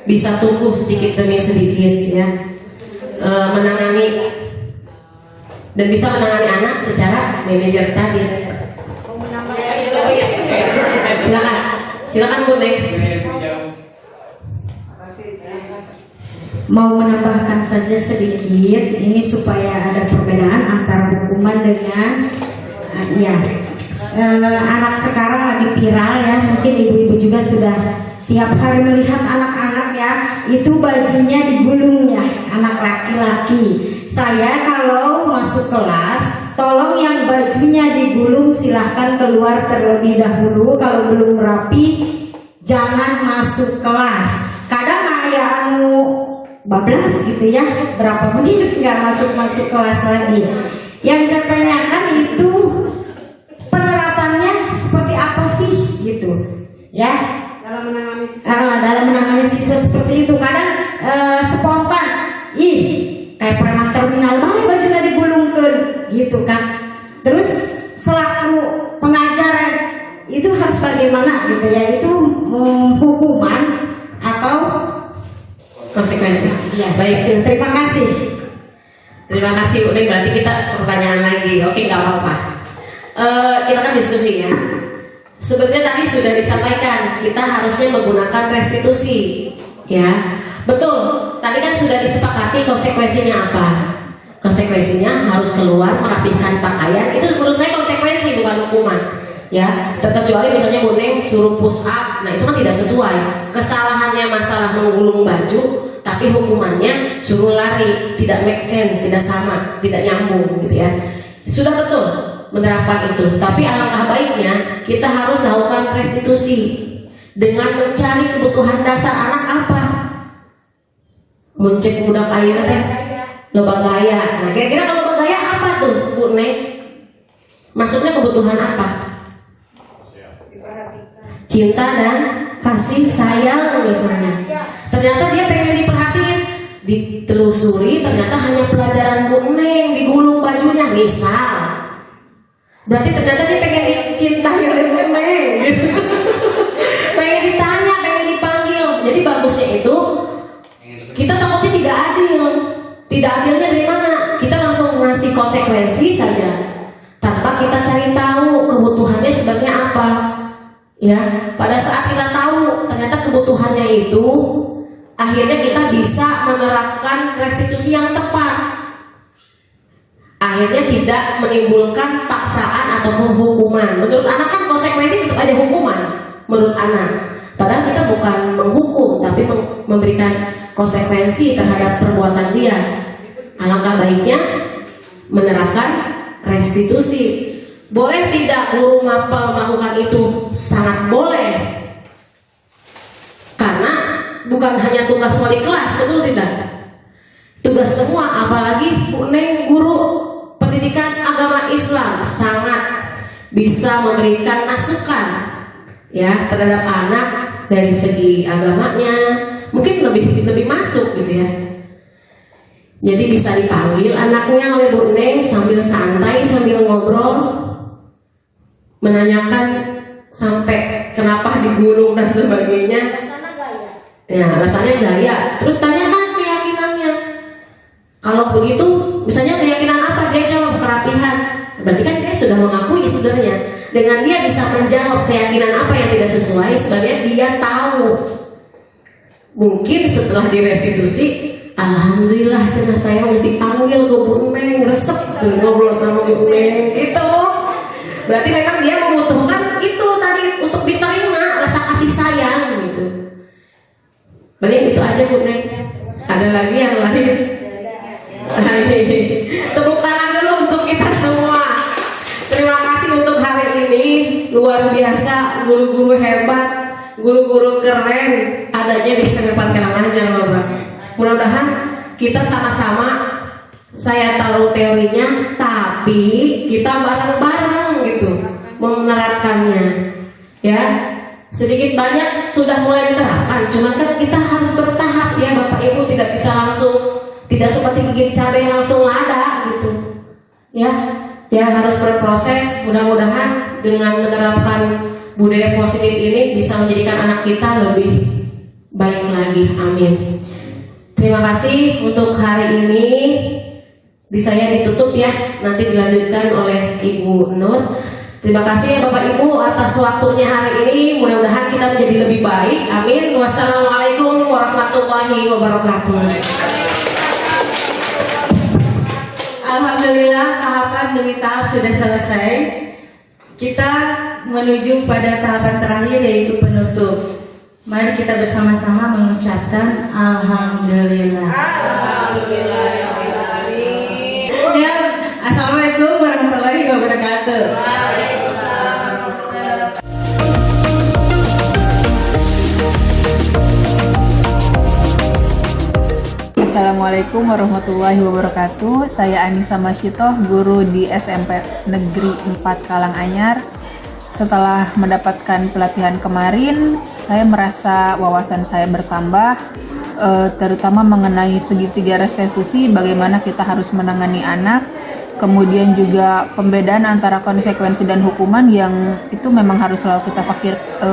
Speaker 3: bisa tumbuh sedikit demi sedikit ya, menangani dan bisa menangani anak secara manajer tadi. Silakan Bu Neng.
Speaker 11: Mau menambahkan saja sedikit ini supaya ada perbedaan antara hukuman dengan anak sekarang lagi viral ya, mungkin ibu-ibu juga sudah tiap hari melihat anak-anak ya itu bajunya digulung ya, anak laki-laki. Saya kalau masuk kelas tolong yang bajunya digulung silahkan keluar terlebih dahulu, kalau belum rapi jangan masuk kelas. Kadang ayah bablas gitu ya, berapa menit nggak masuk kelas lagi. Yang saya tanyakan itu penerapannya seperti apa sih gitu ya, dalam menangani siswa seperti itu. Kadang spontan, kayak preman terminal banget bajunya digulungkan gitu kan. Terus selaku pengajaran itu harus bagaimana gitu ya, itu hukuman atau
Speaker 3: konsekuensi.
Speaker 11: Ya,
Speaker 3: baik,
Speaker 11: terima kasih.
Speaker 3: Terima kasih. Udah berarti kita pertanyaan lagi. Oke, nggak apa-apa. Kita kan diskusi ya. Sebenarnya tadi sudah disampaikan kita harusnya menggunakan restitusi, ya. Betul. Tadi kan sudah disepakati konsekuensinya apa. Konsekuensinya harus keluar merapihkan pakaian. Itu menurut saya konsekuensi bukan hukuman. Ya, terkecuali misalnya Bu Neng suruh push up, nah itu kan tidak sesuai. Kesalahannya masalah menggulung baju, tapi hukumannya suruh lari, tidak make sense, tidak sama, tidak nyambung gitu ya. Sudah betul menerapkan itu, tapi alangkah baiknya kita harus lakukan restitusi dengan mencari kebutuhan dasar anak apa. Muncik budak air teh, loba gaya. Nah kira-kira kalau loba gaya apa tuh Bu Neng? Maksudnya kebutuhan apa? Cinta dan kasih sayang misalnya. Ternyata dia pengen diperhatiin, ditelusuri ternyata hanya pelajaran Bu Neng digulung bajunya misal. Berarti ternyata dia pengen dicintai oleh Bu Neng gitu. Pengen ditanya, pengen dipanggil. Jadi bagusnya itu kita takutnya tidak adil. Tidak adilnya dari mana? Kita langsung ngasih konsekuensi saja tanpa kita cari tahu kebutuhannya sebenarnya apa. Ya, pada saat kita tahu ternyata kebutuhannya itu, akhirnya kita bisa menerapkan restitusi yang tepat. Akhirnya tidak menimbulkan paksaan ataupun hukuman. Menurut anak kan konsekuensi tetap aja hukuman. menurut anak. Padahal kita bukan menghukum, tapi memberikan konsekuensi terhadap perbuatan dia. Alangkah baiknya menerapkan restitusi. Boleh tidak guru mapel melakukan itu? Sangat boleh. Karena bukan hanya tugas wali kelas, betul tidak? Tugas semua, apalagi Neng guru pendidikan agama Islam sangat bisa memberikan masukan ya terhadap anak dari segi agamanya, mungkin lebih masuk gitu ya. Jadi bisa dipanggil anaknya oleh Bu Neng sambil santai, sambil ngobrol, menanyakan sampai kenapa digulung dan sebagainya. Ya, alasannya gaya. Terus tanyakan keyakinannya. Kalau begitu, misalnya keyakinan apa, dia jawab kerapihan. Berarti kan dia sudah mengakui sebenarnya. Dengan dia bisa menjawab keyakinan apa yang tidak sesuai, sebenarnya dia tahu. Mungkin setelah direstitusi, alhamdulillah cenah saya mesti panggil ke Bu Neng, resep ngobrol sama Bu Neng gitu. Berarti memang dia membutuhkan itu tadi untuk diterima rasa kasih sayang gitu. Paling itu aja Bu Neng. Ada lagi yang lain? Tepuk tangan dulu untuk kita semua. Terima kasih untuk hari ini. Luar biasa, guru-guru hebat, guru-guru keren adanya di SMP Karanganyar Bapak. Mudah-mudahan kita sama-sama, saya tahu teorinya, tapi kita bareng-bareng gitu menerapkannya. Ya, sedikit banyak sudah mulai diterapkan. Cuman kan kita harus bertahap ya Bapak Ibu, tidak bisa langsung, tidak seperti gigit cabai langsung lada gitu. Ya harus berproses. Mudah-mudahan dengan menerapkan budaya positif ini bisa menjadikan anak kita lebih baik lagi. Amin. Terima kasih untuk hari ini. Di saya ditutup ya, nanti dilanjutkan oleh Ibu Nur. Terima kasih ya Bapak Ibu atas waktunya hari ini. Mudah-mudahan kita menjadi lebih baik. Amin. Wassalamualaikum warahmatullahi wabarakatuh.
Speaker 1: Alhamdulillah tahapan demi tahap sudah selesai. Kita menuju pada tahapan terakhir yaitu penutup. Mari kita bersama-sama mengucapkan Alhamdulillah.
Speaker 6: Alhamdulillah.
Speaker 1: Ya, Assalamualaikum warahmatullahi wabarakatuh.
Speaker 10: Assalamualaikum warahmatullahi wabarakatuh. Saya Anissa Masyitoh, guru di SMP Negeri 4 Karanganyar. Setelah mendapatkan pelatihan kemarin, saya merasa wawasan saya bertambah, terutama mengenai segitiga restitusi, bagaimana kita harus menangani anak, kemudian juga pembedaan antara konsekuensi dan hukuman yang itu memang harus selalu kita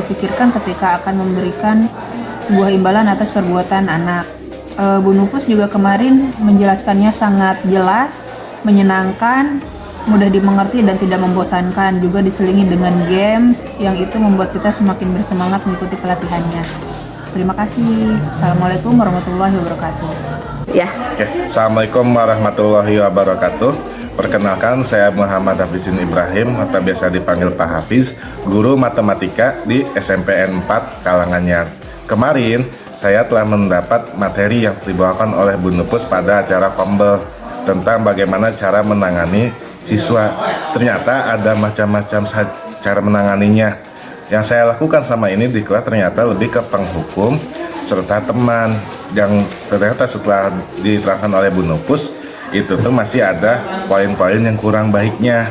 Speaker 10: pikirkan ketika akan memberikan sebuah imbalan atas perbuatan anak. Bu Nufus juga kemarin menjelaskannya sangat jelas, menyenangkan, mudah dimengerti dan tidak membosankan, juga diselingi dengan games yang itu membuat kita semakin bersemangat mengikuti pelatihannya. Terima kasih. Assalamualaikum warahmatullahi wabarakatuh.
Speaker 3: Ya.
Speaker 4: Assalamualaikum warahmatullahi wabarakatuh. Perkenalkan, saya Muhammad Hafizin Ibrahim atau biasa dipanggil Pak Hafiz, guru matematika di SMPN 4 Karanganyar. Kemarin saya telah mendapat materi yang dibawakan oleh Bu Nupus pada acara Kombel tentang bagaimana cara menangani siswa. Ternyata ada macam-macam cara menanganinya. Yang saya lakukan sama ini di kelas ternyata lebih ke penghukum serta teman, yang ternyata setelah diterangkan oleh Bu Nupus itu tuh masih ada poin-poin yang kurang baiknya,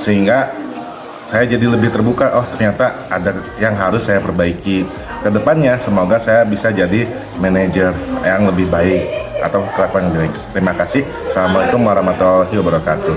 Speaker 4: sehingga saya jadi lebih terbuka. Oh, ternyata ada yang harus saya perbaiki. Kedepannya semoga saya bisa jadi manajer yang lebih baik atau kelakuan yang baik. Terima kasih. Assalamualaikum warahmatullahi wabarakatuh.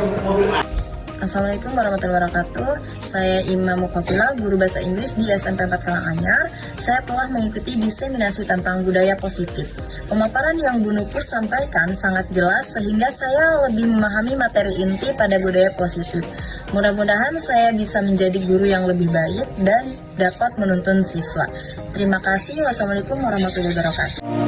Speaker 12: Assalamualaikum warahmatullahi wabarakatuh. Saya Imam Mukafila, guru bahasa Inggris di SMP 4 Karanganyar. Saya telah mengikuti diseminasi tentang budaya positif. Pemaparan yang Bu Nupus sampaikan sangat jelas sehingga saya lebih memahami materi inti pada budaya positif. Mudah-mudahan saya bisa menjadi guru yang lebih baik dan dapat menuntun siswa. Terima kasih. Wassalamualaikum warahmatullahi wabarakatuh.